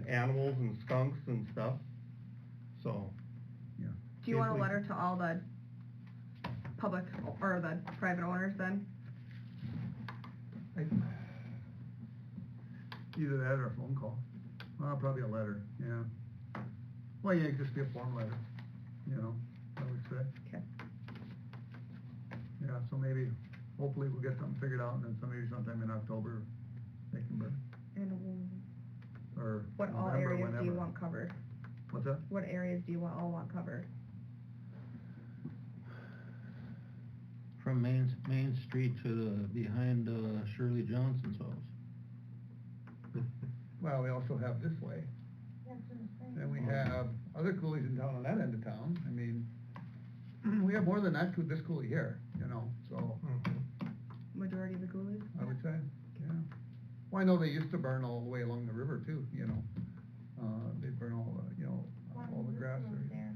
animals and skunks and stuff, so. do you want a If we- letter to all the public, or the private owners then? Either that or a phone call. Well, probably a letter, yeah. Well, yeah, just be a form letter, you know, I would say. Okay. Yeah, so maybe, hopefully we'll get something figured out and then maybe sometime in October, they can burn, And or what all November, areas do you whenever. want covered? What's that? What areas do you all want covered? from Main Street to the, behind Shirley Johnson's house. Well, we also have this way, That's what I'm saying. and we have other coolies in town on that end of town, I mean, we have more than that this coolie here, you know, so, Majority of the coolies? I would say, yeah. Well, I know they used to burn all the way along the river too, you know, they'd burn all, you know, all the grass Road there. there.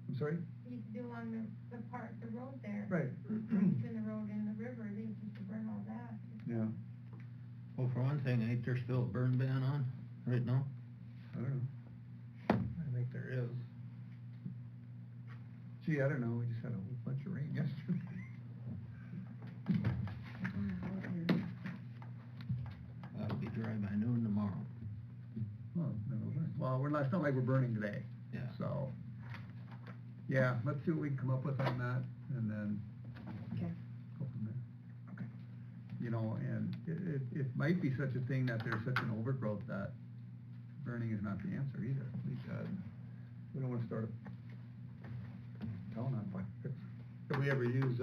I'm sorry? They used to do along the road there. Right. Between the road and the river, they used to burn all that. Yeah, Well, for one thing, ain't there still a burn ban on right now? I don't know. I think there is. Gee, I don't know, we just had a whole bunch of rain yesterday. That'll be dry by noon tomorrow. Well, it's not like we're burning today. Yeah. So, yeah, let's see what we can come up with on that, and then Okay. go from there. Okay. You know, and it might be such a thing that there's such an overgrowth that burning is not the answer either, because we don't wanna start a town on fire. Have we ever use,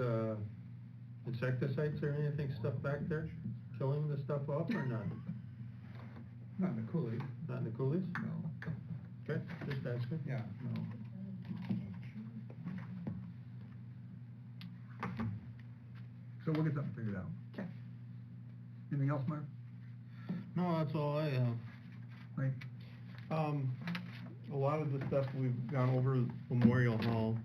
insecticides or anything, stuff back there, killing the stuff off or not? Not in the coulee, Not in the coolies? no, Okay, just asking. yeah, no. So we'll get something figured out. Okay. Anything else, Mark? No, that's all I have. Mike? A lot of the stuff we've gone over Memorial Hall,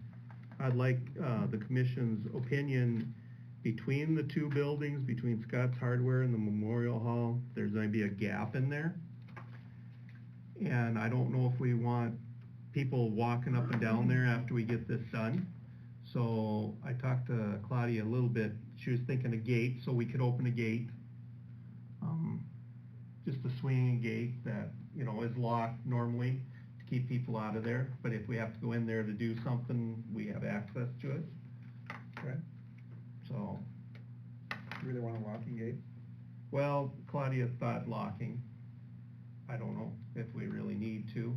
I'd like, the commission's opinion between the two buildings, between Scott's Hardware and the Memorial Hall, there's gonna be a gap in there. And I don't know if we want people walking up and down there after we get this done. So I talked to Claudia a little bit, she was thinking a gate, so we could open a gate. Just a swinging gate that, you know, is locked normally to keep people out of there, but if we have to go in there to do something, we have access to it. Okay. So, You really want a locking gate? well, Claudia thought locking. I don't know if we really need to.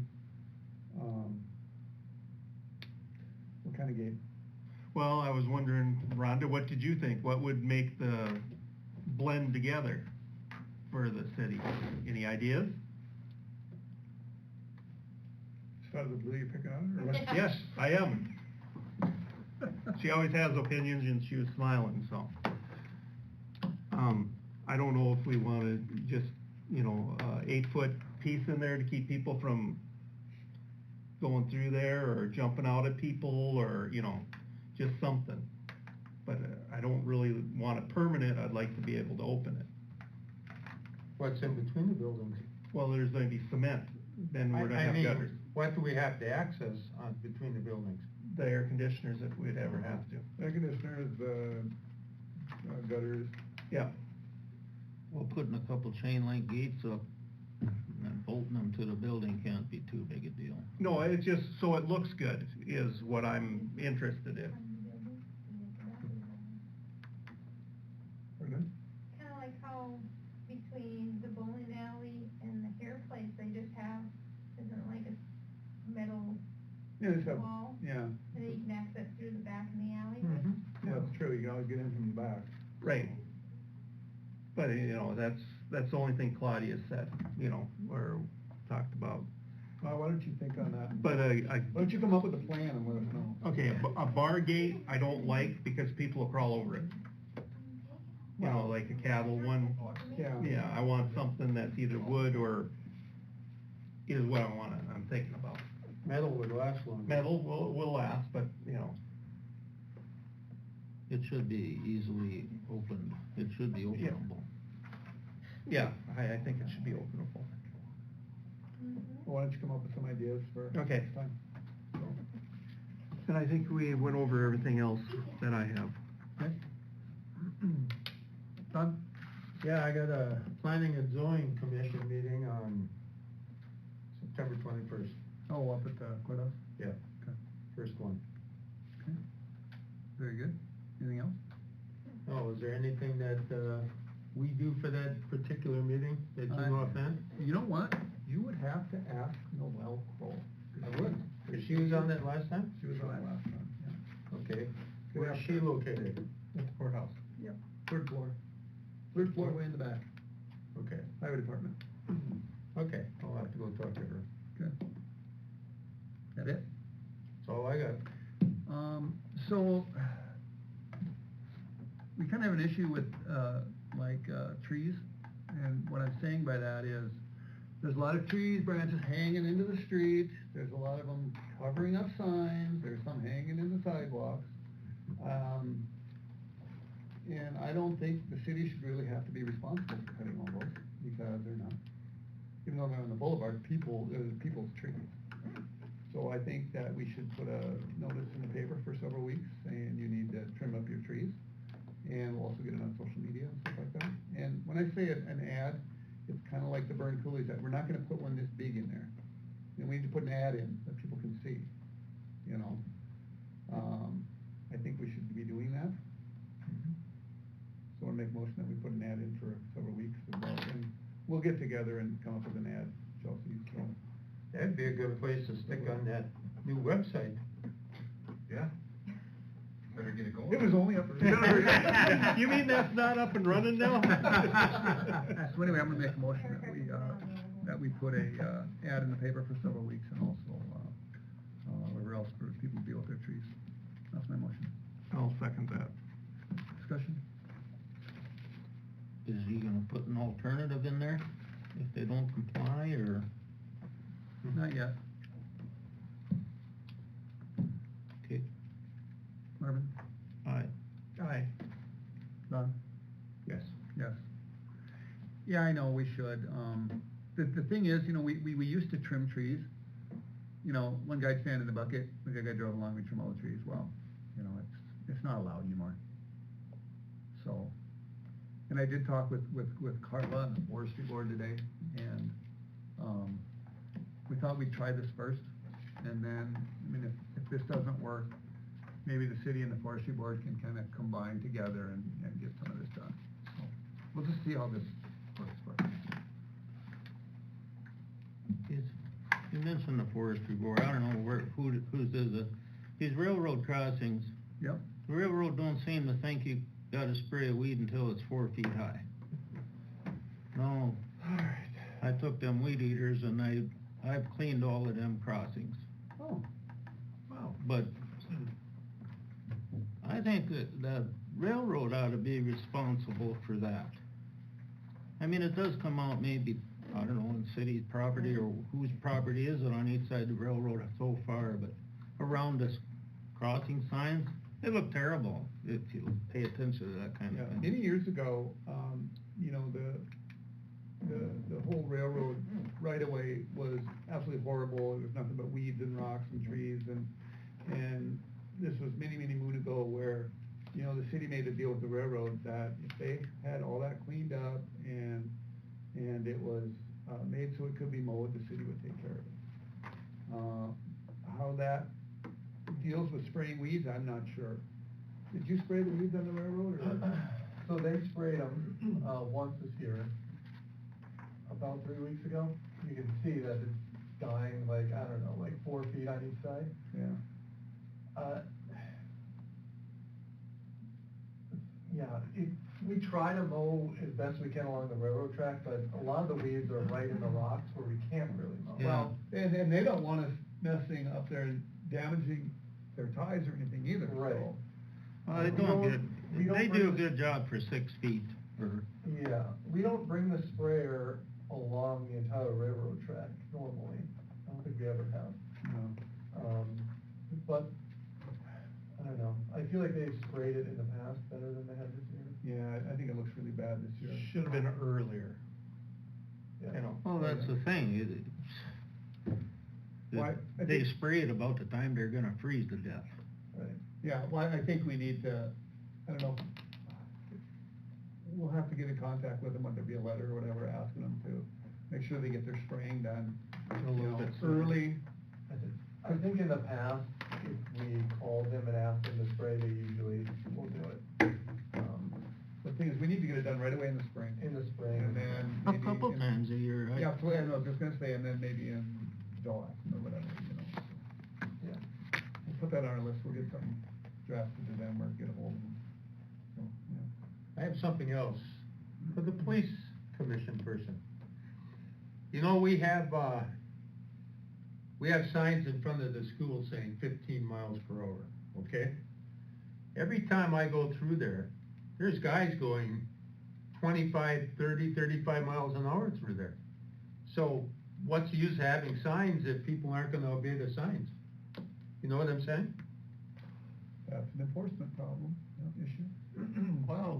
What kind of gate? Well, I was wondering, Rhonda, what did you think? What would make the blend together for the city? Any ideas? Is that the blue you're picking on, or what? Yes, I am. She always has opinions and she was smiling, so. I don't know if we wanna just, you know, 8-foot piece in there to keep people from going through there or jumping out at people or, you know, just something. But I don't really want it permanent, I'd like to be able to open it. What's in between the buildings? Well, there's gonna be cement, then we're gonna I have mean, gutters. what do we have to access on, between the buildings? The air conditioners if we'd ever have to. Air conditioners, gutters. Yeah. Well, putting a couple chain link gates up and bolting them to the building can't be too big a deal. No, it's just, so it looks good, is what I'm interested in. Pardon? Kinda like how between the bowling alley and the hair place, they just have, isn't it like a metal Yeah, just have, wall? yeah, And then you can access through the back in the alley? yeah, that's true, you can always get in from the back. Right. But, you know, that's the only thing Claudia said, you know, or talked about. Why don't you think on that? But, Why don't you come up with a plan and let us know? okay, a bar gate I don't like because people will crawl over it. You know, like a cattle one. Yeah, I want something that's either wood or is what I'm thinking about. Metal would last longer. Metal will last, but, you know, It should be easily opened, it should be openable. yeah, I think it should be openable. Well, why don't you come up with some ideas for Okay. next time? And I think we went over everything else that I have. Okay. Done? Yeah, I got a planning and zoning commission meeting on September 21st. Oh, up at the courthouse? Yeah. Okay. First one. Okay. Very good. Anything else? Oh, is there anything that, we do for that particular meeting that you know offhand? You know what? You would have to ask Noelle Kroll. I would, because she was on that last time? She was on that last time, yeah. Okay. Where is she located? At the courthouse. Yep. Third floor. Third floor, way in the back. Okay. Highway department. Okay, I'll have to go talk to her. Good. That it? That's all I got. So, we kind of have an issue with, trees, and what I'm saying by that is, there's a lot of trees, branches hanging into the street, there's a lot of them covering up signs, there's some hanging in the sidewalks. And I don't think the city should really have to be responsible for cutting all those, because they're not, even though they're on the boulevard, people's trees. So I think that we should put a notice in the paper for several weeks saying you need to trim up your trees. And we'll also get it on social media and stuff like that. And when I say an ad, it's kind of like the burn coolies ad. We're not gonna put one this big in there. And we need to put an ad in that people can see, you know? I think we should be doing that. So I make a motion that we put an ad in for several weeks as well. And we'll get together and come up with an ad, Chelsea, so. That'd be a good place to stick on that new website. Yeah. Better get it going. It was only up. You mean that's not up and running now? So anyway, I'm gonna make a motion that we put a, ad in the paper for several weeks and also, whatever else for people to deal with their trees. That's my motion. I'll second that. Discussion? Is he gonna put an alternative in there if they don't comply, or? Not yet. Okay. Marvin? Aye. Aye. Don? Yes. Yes. Yeah, I know, we should. The thing is, you know, we used to trim trees. You know, one guy'd stand in the bucket, the guy drove along, we trim all the trees. Well, you know, it's not allowed anymore. So, and I did talk with Carla and the forestry board today, and, we thought we'd try this first, and then, I mean, if this doesn't work, maybe the city and the forestry board can kind of combine together and get some of this done. So, we'll just see how this works. You mentioned the forestry board, I don't know whose is it, these railroad crossings. Yep. The railroad don't seem to think you gotta spray a weed until it's 4 feet high. No, I took them weed eaters and I've cleaned all of them crossings. Oh, wow. But I think that the railroad ought to be responsible for that. I mean, it does come out maybe, I don't know, on city property or whose property is it on each side of the railroad so far, but around this crossing signs, they look terrible if you pay attention to that kind Yeah, of thing. many years ago, you know, the whole railroad right-of-way was absolutely horrible. It was nothing but weeds and rocks and trees, and this was many moon ago where, you know, the city made a deal with the railroad that if they had all that cleaned up and it was, made so it could be mowed, the city would take care of it. How that deals with spraying weeds, I'm not sure. Did you spray the weeds on the railroad, or? So they sprayed them, once this year, about 3 weeks ago. You can see that it's dying like, I don't know, like 4 feet on each side. Yeah. Yeah, we try to mow as best we can along the railroad track, but a lot of the weeds are right in the rocks where we can't really mow. Well, and they don't want us messing up there and damaging their ties or anything either, Right. so. Well, they We don't don't- get, we don't they bring do a the- good job for 6 feet, or, Yeah, we don't bring the sprayer along the entire railroad track normally. I don't think we ever have. No. But, I don't know, I feel like they've sprayed it in the past better than they have this year. Yeah, I think it looks really bad this year. Should've been earlier, Yeah. you know. well, that's the thing, Why, I they think- spray it about the time they're gonna freeze to death. Right. Yeah, well, I think we need to, I don't know, we'll have to get in contact with them, whether it be a letter or whatever, asking them to make sure they get their spraying done, A little bit early. I think in the past, if we called them and asked them to spray, they usually will do it. The thing is, we need to get it done right away in the spring. In the spring. And then A maybe couple in- times a year, Yeah, so, I was just gonna say, and then maybe in July, or whatever, you know. Yeah. We'll put that on our list, we'll get something drafted to them, or get a hold of them, so, yeah. I have something else for the police commission person. You know, we have signs in front of the school saying 15 miles per hour, okay? Every time I go through there, there's guys going 25, 30, 35 miles an hour through there. So what's the use of having signs if people aren't gonna obey the signs? You know what I'm saying? That's an enforcement problem, issue. well,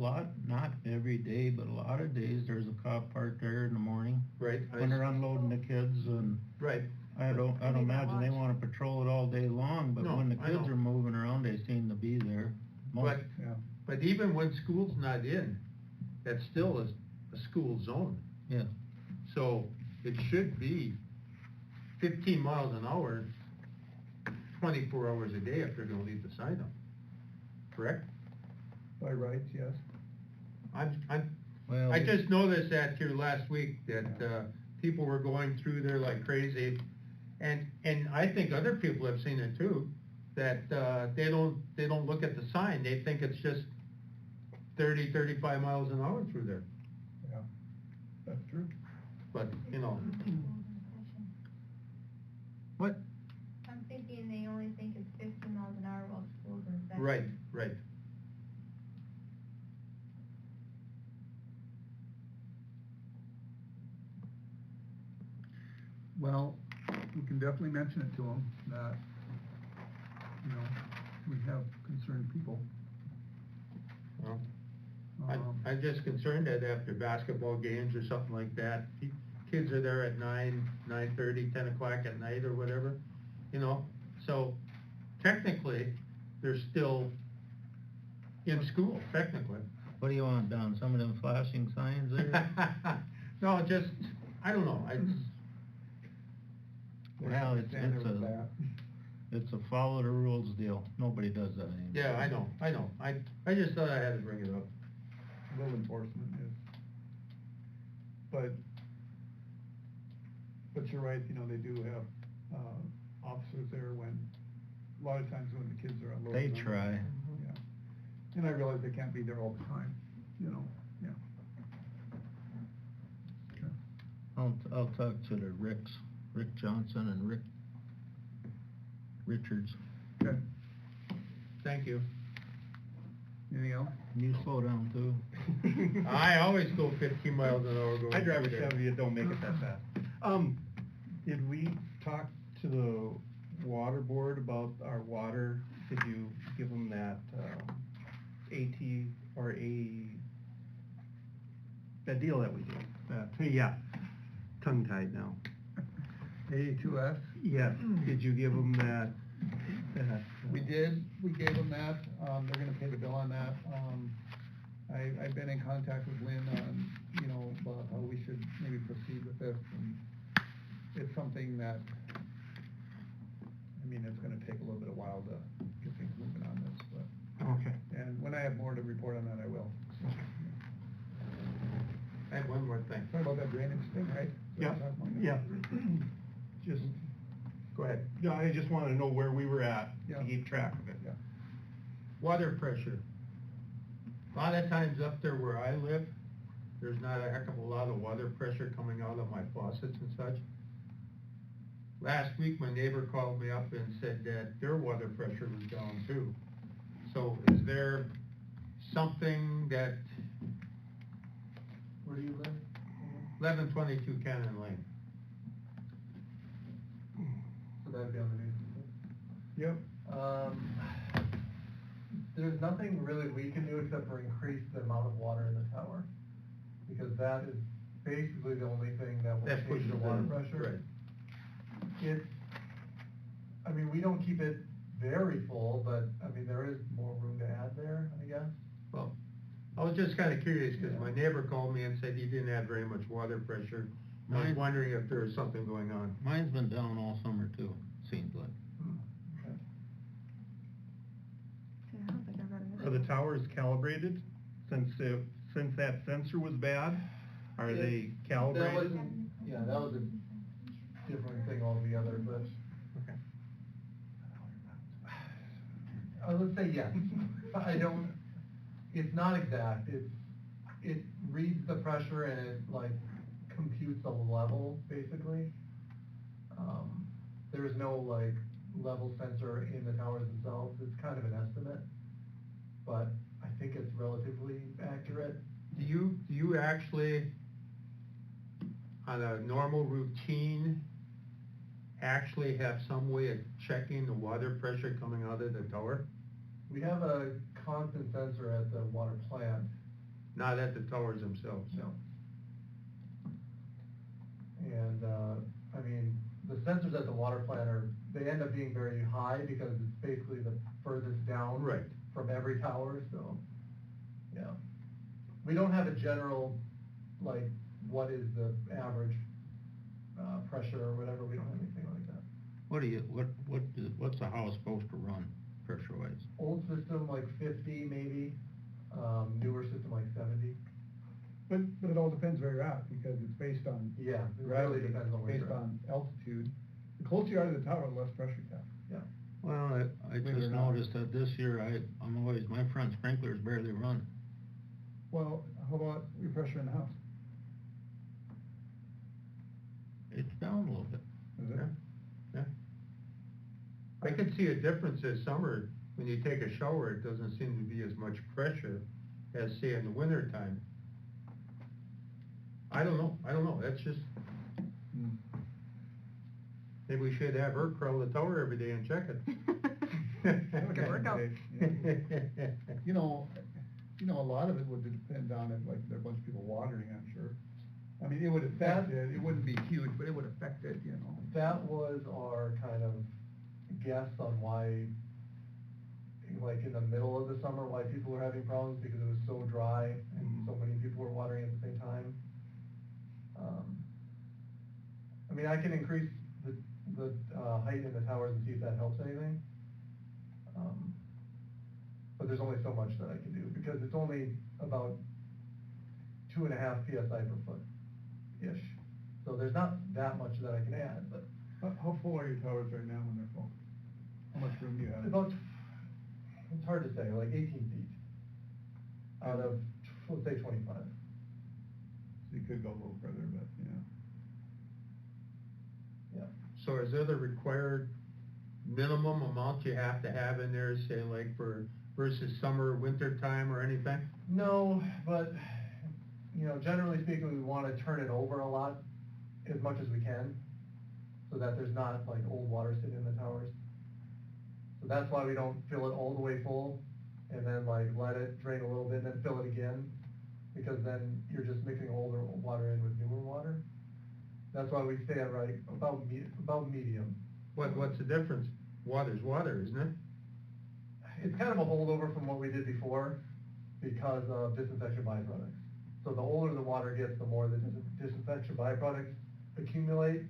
not every day, but a lot of days, there's a cop parked there in the morning. Right. When they're unloading the kids, and Right. I don't imagine they wanna patrol it all day long, but No, when the I kids know. are moving around, they seem to be there. But, Yeah. but even when school's not in, that's still a school zone. Yeah. So it should be 15 miles an hour, 24 hours a day if they're gonna leave the sign up. Correct? By rights, yes. Well, I just noticed that here last week that, people were going through there like crazy. And I think other people have seen it too, that, they don't look at the sign, they think it's just 30, 35 miles an hour through there. Yeah, that's true. But, you know, what, I'm thinking they only think it's 15 miles an hour while school's in session. right, right. Well, we can definitely mention it to them, that, you know, we have concerned people. Well, Um, I'm just concerned that after basketball games or something like that, kids are there at 9:30, 10 o'clock at night or whatever, you know? So technically, they're still in school, technically. what do you want, Don, some of them flashing signs there? No, just, I don't know, Well, it's standard with that. it's a follow the rules deal, nobody does that anymore. yeah, I know, I just thought I had to bring it up. Little enforcement is, but you're right, you know, they do have, officers there when, a lot of times when the kids are unloading. They them. try. Yeah, and I realize they can't be there all the time, you know, yeah. Okay. I'll talk to the Rick Johnson and Rick Richards. Okay, Thank you. anything else? You slow down too. I always go 15 miles an hour going I drive a through there. Chevy, it don't make it that fast. Did we talk to the water board about our water? Did you give them that, AT or that deal that we did? Yeah, tongue-tied now. A2S? Yeah, did you give them that? We did, we gave them that, they're gonna pay the bill on that. I've been in contact with Lynn on, you know, about how we should maybe proceed with this, and it's something that, I mean, it's gonna take a little bit of while to get things moving on this, but, Okay. and when I have more to report on that, I will. So, I have one more thing. Sorry about that drainage thing, right? Yeah, yeah. Just, Go ahead. yeah, I just wanted to know where we were at, Yeah. to keep track of it. Yeah. Water pressure. A lot of times up there where I live, there's not a heck of a lot of water pressure coming out of my faucets and such. Last week, my neighbor called me up and said that their water pressure was down too. So is there something that, Where do you live? 1122 Cannon Lane? So that'd be on the news. Yep. There's nothing really we can do except for increase the amount of water in the tower. Because that is basically the only thing that will That change pushes the water it, pressure. I mean, we don't keep it very full, but, I mean, there is more room to add there, I guess. Well, I was just kinda curious, cause my neighbor called me and said he didn't have very much water pressure. I was Mine- wondering if there was something going on. Mine's been down all summer too, seems like. Okay. Yeah, I don't think I've got an Are the towers calibrated, since that sensor was bad? Are they That calibrated? wasn't, yeah, that was a different thing altogether, but. Okay. Let's say yes. It's not exact, it reads the pressure and it like computes a level, basically. There is no like level sensor in the towers themselves, it's kind of an estimate, but I think it's relatively accurate. Do you actually, on a normal routine, actually have some way of checking the water pressure coming out of the tower? We have a constant sensor at the water plant. Not at the towers themselves? No. And, I mean, the sensors at the water plant they end up being very high because it's basically the furthest down. Right. From every tower, so, yeah. We don't have a general, like, what is the average, pressure or whatever, we don't have anything like that. What's a house supposed to run pressure-wise? Old system, like 50 maybe, newer system, like 70. But it all depends where you're at, because it's based on. Yeah, it really gravity, depends on where based you're at. on altitude. The closer you are to the tower, the less pressure you have. Yeah. Well, I Believe it just or not. noticed that this year, my front sprinklers barely run. Well, how about your pressure in the house? It's down a little bit. Is it? Yeah. I could see a difference this summer, when you take a shower, it doesn't seem to be as much pressure as say in the winter time. I don't know, that's just, Hmm. maybe we should have her crawl the tower every day and check it. That could work out. You know, a lot of it would depend on if, like, there are a bunch of people watering, I'm sure. I mean, it would affect it, it wouldn't be huge, but it would affect it, you know. That was our kind of guess on why, like in the middle of the summer, why people were having problems, because it was so dry and so many people were watering at the same time. I mean, I can increase the height in the towers and see if that helps anything. But there's only so much that I can do, because it's only about 2.5 PSI per foot-ish. So there's not that much that I can add, but. How full are your towers right now when they're full? How much room do you have? About, it's hard to say, like 18 feet out of, let's say 25. So you could go a little further, but, yeah. Yeah. So is there the required minimum amount you have to have in there, say like versus summer, winter time or anything? No, but, generally speaking, we want to turn it over a lot, as much as we can, so that there's not like old water sitting in the towers. So that's why we don't fill it all the way full, and then like let it drain a little bit and then fill it again, because then you're just mixing older water in with newer water. That's why we stay at about medium. What's the difference? Water's water, isn't it? It's kind of a holdover from what we did before because of disinfection byproducts. So the older the water gets, the more the disinfection byproducts accumulate.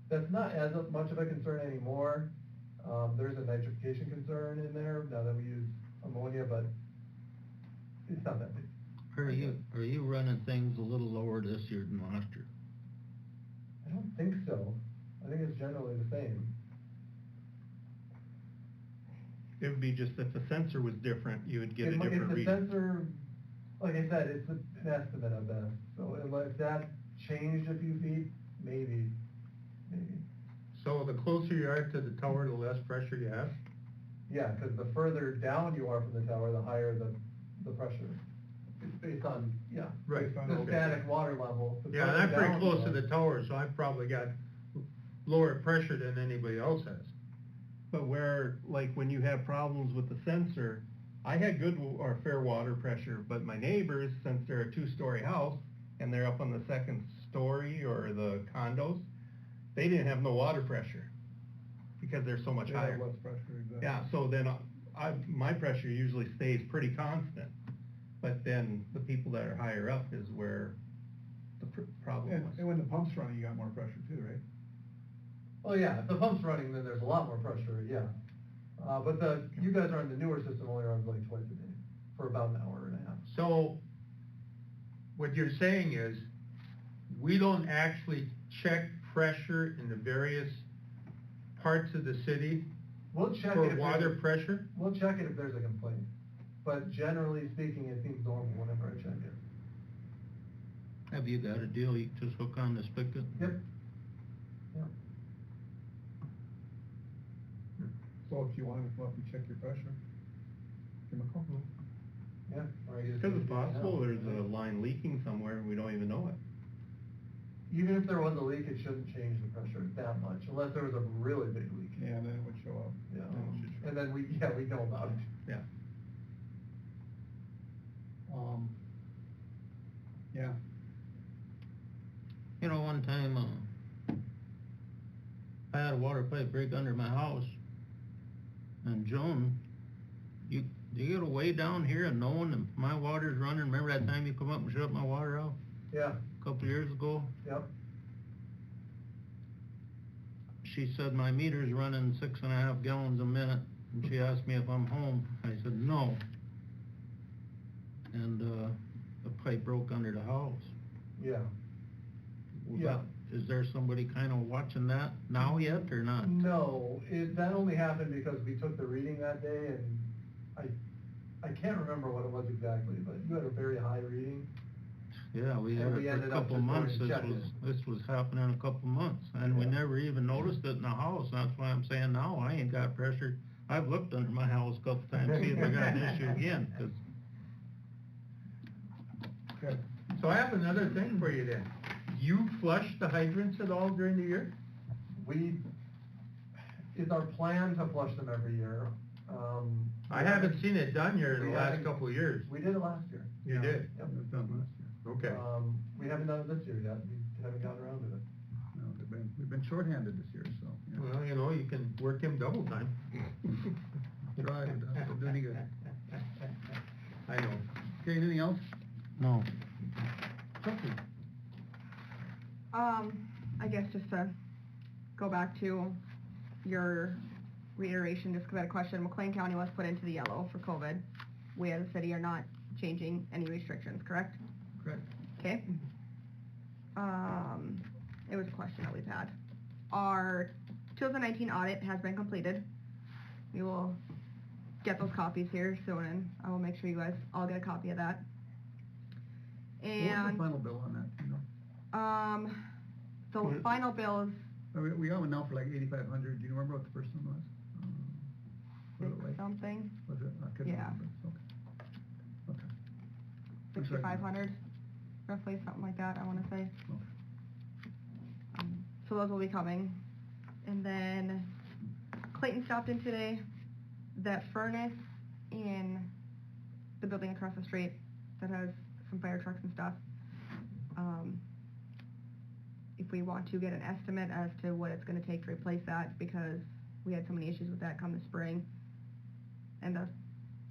That's not as much of a concern anymore. There's a nitrification concern in there now that we use ammonia, but it's not that big. Are you running things a little lower this year than last year? I don't think so. I think it's generally the same. It would be just if the sensor was different, you would get a If different the reading. sensor, like I said, it's an estimate at best, so if that changed a few feet, maybe. So the closer you are to the tower, the less pressure you have? Yeah, cause the further down you are from the tower, the higher the pressure. It's based on, yeah. Right. The Okay. static water level. The Yeah, and further I'm pretty down close you to are- the tower, so I've probably got lower pressure than anybody else has. But where, like, when you have problems with the sensor, I had good or fair water pressure, but my neighbors, since they're a 2-story house, and they're up on the 2nd story or the condos, they didn't have no water pressure, because they're so much They have higher. less pressure, exactly. Yeah, so then my pressure usually stays pretty constant, but then the people that are higher up is where the problem And, was. and when the pump's running, you got more pressure too, right? Well, yeah, if the pump's running, then there's a lot more pressure, yeah. But you guys are on the newer system, only runs like twice a day, for about an hour and a half. So, what you're saying is, we don't actually check pressure in the various parts of the city We'll check it for if there's water a- pressure? We'll check it if there's a complaint, but generally speaking, it seems normal whenever I check it. Have you got a deal, you just hook on the spigot? Yep. Yep. So if you want to go up and check your pressure, give them a call. Yeah. or I just Because it's do it now. possible there's a line leaking somewhere and we don't even know it. Even if there was a leak, it shouldn't change the pressure that much, unless there was a really big leak. Yeah, then it would show up. Yeah, Then it should show and then we know about it. Yeah. Yeah. You know, one time, I had a water pipe break under my house, and Joan, you get way down here and knowing that my water's running, remember that time you come up and shut my water out Yeah, a couple years ago? yep. She said my meter's running 6.5 gallons a minute, and she asked me if I'm home. I said, no. And, the pipe broke under the house. Yeah. Was Yeah. Is there somebody kinda watching that now yet, or not? No, that only happened because we took the reading that day, and I can't remember what it was exactly, but you had a very high reading. Yeah, we had And we it for a ended up couple just going months, and checking. this was happening a couple months, and we Yeah. never even noticed it in the house, that's why I'm saying now, I ain't got pressure. I've looked under my house a couple times, see if I got an issue again, 'cause Okay. So I have another thing for you then. You flush the hydrants at all during the year? It's our plan to flush them every year. I haven't seen it done here in we the last haven't- couple of years. We did it last year. You did? Yep. It was done last year. Okay. We haven't done it this year yet, we haven't gotten around to it. No, we've been shorthanded this year, so, yeah. Well, you know, you can work him double time. Try, but don't do any good. I know. Okay, anything else? no. Something. I guess just to go back to your reiteration, just 'cause I had a question, McLean County was put into the yellow for COVID. We as a city are not changing any restrictions, correct? Correct. Okay. It was a question that we've had. Our 2019 audit has been completed. We will get those copies here soon, and I will make sure you guys all get a copy of that. What was the And, final bill on that, you know? the What- final bill is We got one now for like 8,500, do you remember what the first one was? Was it like, something, was it, I couldn't Yeah. remember, okay. Okay. Looks right. 6,500, roughly, something like that, I wanna say. Okay. So those will be coming. And then Clayton stopped in today. That furnace in the building across the street that has some fire trucks and stuff. If we want to get an estimate as to what it's gonna take to replace that, because we had so many issues with that come the spring. And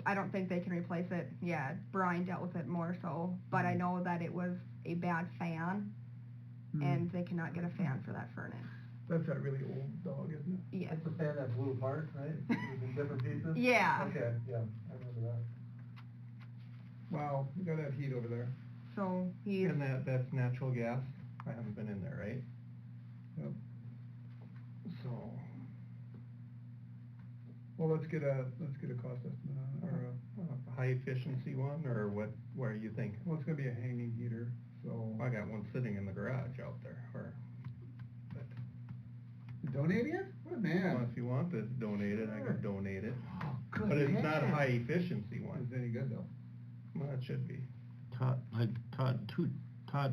I don't think they can replace it. Yeah, Brian dealt with it more so, but I know that it was a bad fan, and they cannot get a fan for that furnace. That's that really old dog, isn't it? Yes. That's the fan that blew apart, right? It was in different pieces? Yeah. Okay, yeah, I remember that. Wow, we gotta have heat over there. So he's, And that's natural gas? I haven't been in there, right? Yep. So, Well, let's get a cost estimate on, or A high efficiency one, or what are you thinking? well, it's gonna be a hanging heater, so. I got one sitting in the garage out there, You donating it? What a well, man. if you want to donate it, I Sure. can donate it. Oh, good But it's not a man. high efficiency one. Is it any good though? Well, it should be. Todd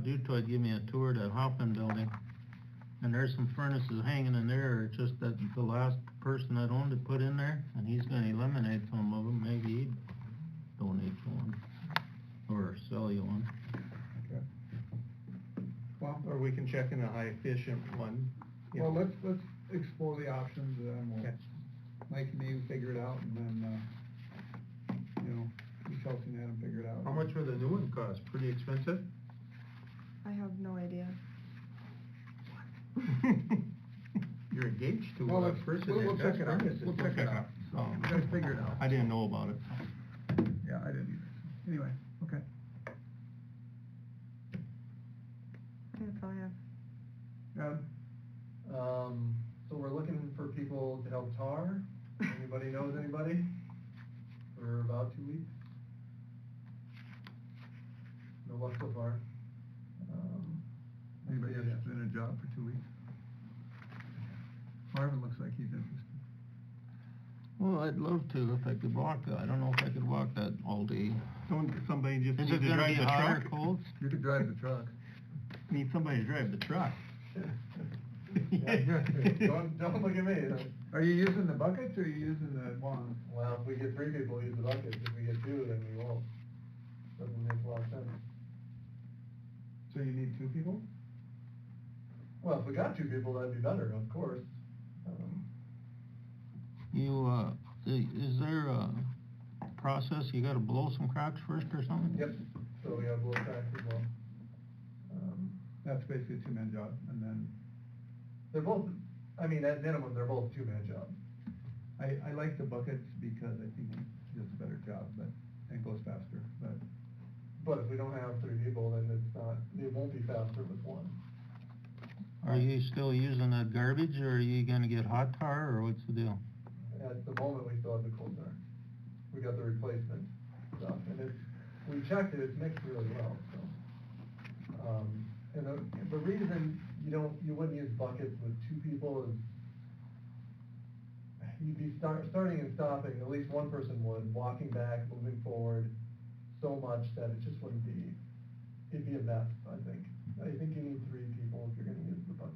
Dutoit gave me a tour of that Hoffman building, and there's some furnaces hanging in there, it's just that the last person that owned it put in there, and he's gonna eliminate some of them, maybe he'd donate you one, or sell you one. Okay. Well, Or we can check in a high efficient one. you well, know. let's explore the options, and then we'll, Okay. Mike and me will figure it out, and then, Chelsea and Adam figure it out. How much will the new one cost? Pretty expensive? I have no idea. You're engaged to Well, a let's, person we'll that check does it out, furnaces. we'll check it out, so, you guys figure it out. I didn't know about it. Yeah, I didn't either, anyway, okay. That's all I have. So we're looking for people to help tar. Anybody knows anybody? For about 2 weeks. No luck so far. Anybody interested in a job for 2 weeks? Marvin looks like he's interested. Well, I'd love to if I could walk that, I don't know if I could walk that all day. Don't somebody just Is need it to gonna drive be the hot or truck? cold? You could drive the truck. Need somebody to drive the truck. Don't look at me. Are you using the buckets or are you using the wands? Well, if we get 3 people, use the buckets. If we get 2, then we won't. Doesn't make a lot of sense. So you need 2 people? Well, if we got 2 people, that'd be better, of course. You, is there a process, you gotta blow some cracks first or something? Yep, so we have blow cracks as well. That's basically a 2-man job, and then, They're both, I mean, at minimum, they're both 2-man jobs. I like the buckets because I think he does a better job, and goes faster, but. But if we don't have 3 people, then it won't be faster with 1. Are you still using that garbage, or are you gonna get hot tar, or what's the deal? At the moment, we still have the coal tar. We got the replacement stuff, and we checked it, it's mixed really well, so. And the reason you wouldn't use buckets with 2 people is, you'd be starting and stopping, at least one person would, walking back, moving forward, so much that it just wouldn't be, it'd be a mess, I think. I think you need 3 people if you're gonna use the bucket.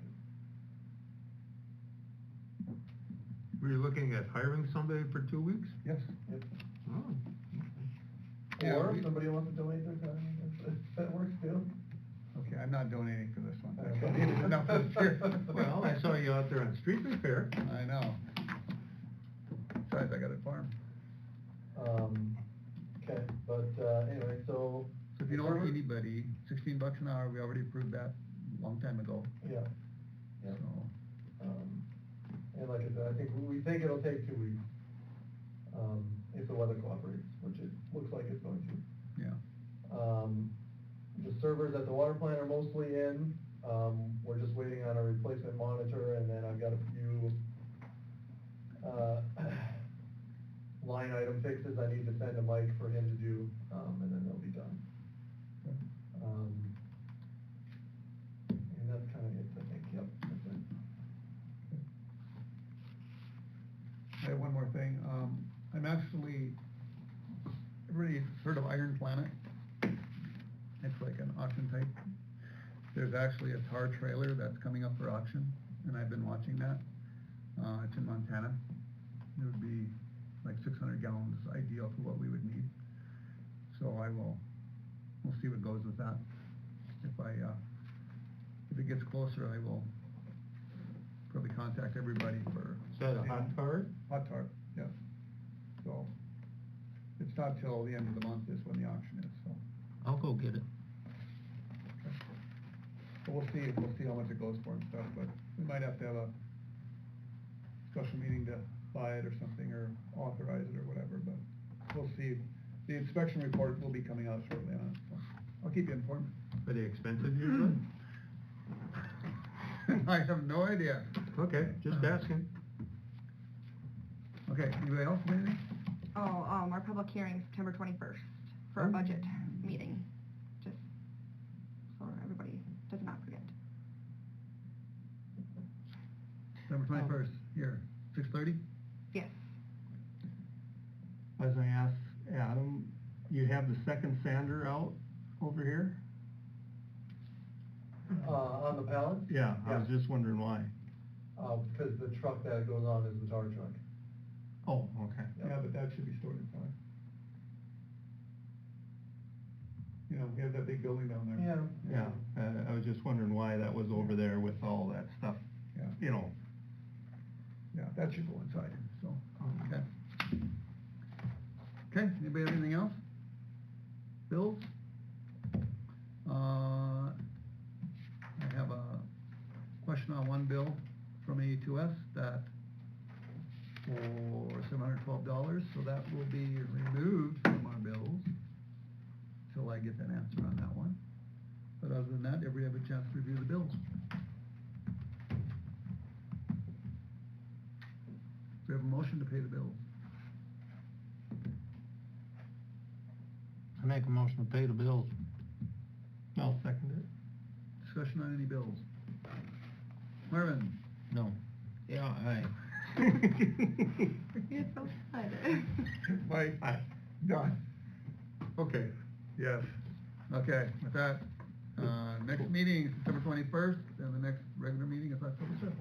Were you looking at hiring somebody for 2 weeks? Yes. Yep. Oh. Yeah, Or we- if somebody wants to donate their time, that works too. Okay, I'm not donating for this one. I've Okay. donated enough this year. Well, I saw you out there on street repair. I know. Besides, I got a farm. Okay, but, anyway, so. So if you know anybody, $16 an hour, we already approved that a long time ago, Yeah, yeah. so. And like I said, we think it'll take 2 weeks, if the weather cooperates, which it looks like it's going to. Yeah. The servers at the water plant are mostly in, we're just waiting on a replacement monitor, and then I've got a few, line item fixes I need to send to Mike for him to do, and then they'll be done. And that's kinda it, I think, yep, that's it. I have one more thing, I'm actually, everybody heard of Iron Planet? It's like an auction type. There's actually a tar trailer that's coming up for auction, and I've been watching that. It's in Montana. It would be like 600 gallons, ideal for what we would need. So we'll see what goes with that. If it gets closer, I will probably contact everybody for. Is that a hot tar? Hot tar, yes. So, it's not till the end of the month is when the auction is, so. I'll go get it. But we'll see how much it goes for and stuff, but we might have to have a special meeting to buy it or something, or authorize it or whatever, but we'll see. The inspection report will be coming out shortly on it, so I'll keep you informed. Are they expensive usually? I have no idea. Okay, just asking. Okay, anybody else, have anything? Oh, our public hearing, September 21st, for our Oh. budget meeting, just so everybody does not forget. September 21st, here, 6:30? Yes. As I asked Adam, you have the second sander out over here? On the pallet? Yeah, I was just wondering why. Because the truck that goes on is the tar truck. Oh, okay. Yeah, but that should be stored inside. You know, you have that big building down there. Yeah, I was just wondering why that was over there with all that stuff, Yeah. you know. Yeah, that should go inside, so, okay. Okay, anybody have anything else? Bills? I have a question on one bill from A2S that for $712, so that will be removed from our bills till I get that answer on that one. But other than that, everybody have a chance to review the bills. We have a motion to pay the bills. I make a motion to pay the bills. I'll second it. Discussion on any bills? Marvin? No. Yeah, aye. You're so excited. Mike? Aye. Don? Okay, yes. Okay, with that, next meeting, September 21st, and the next regular meeting is October 5th.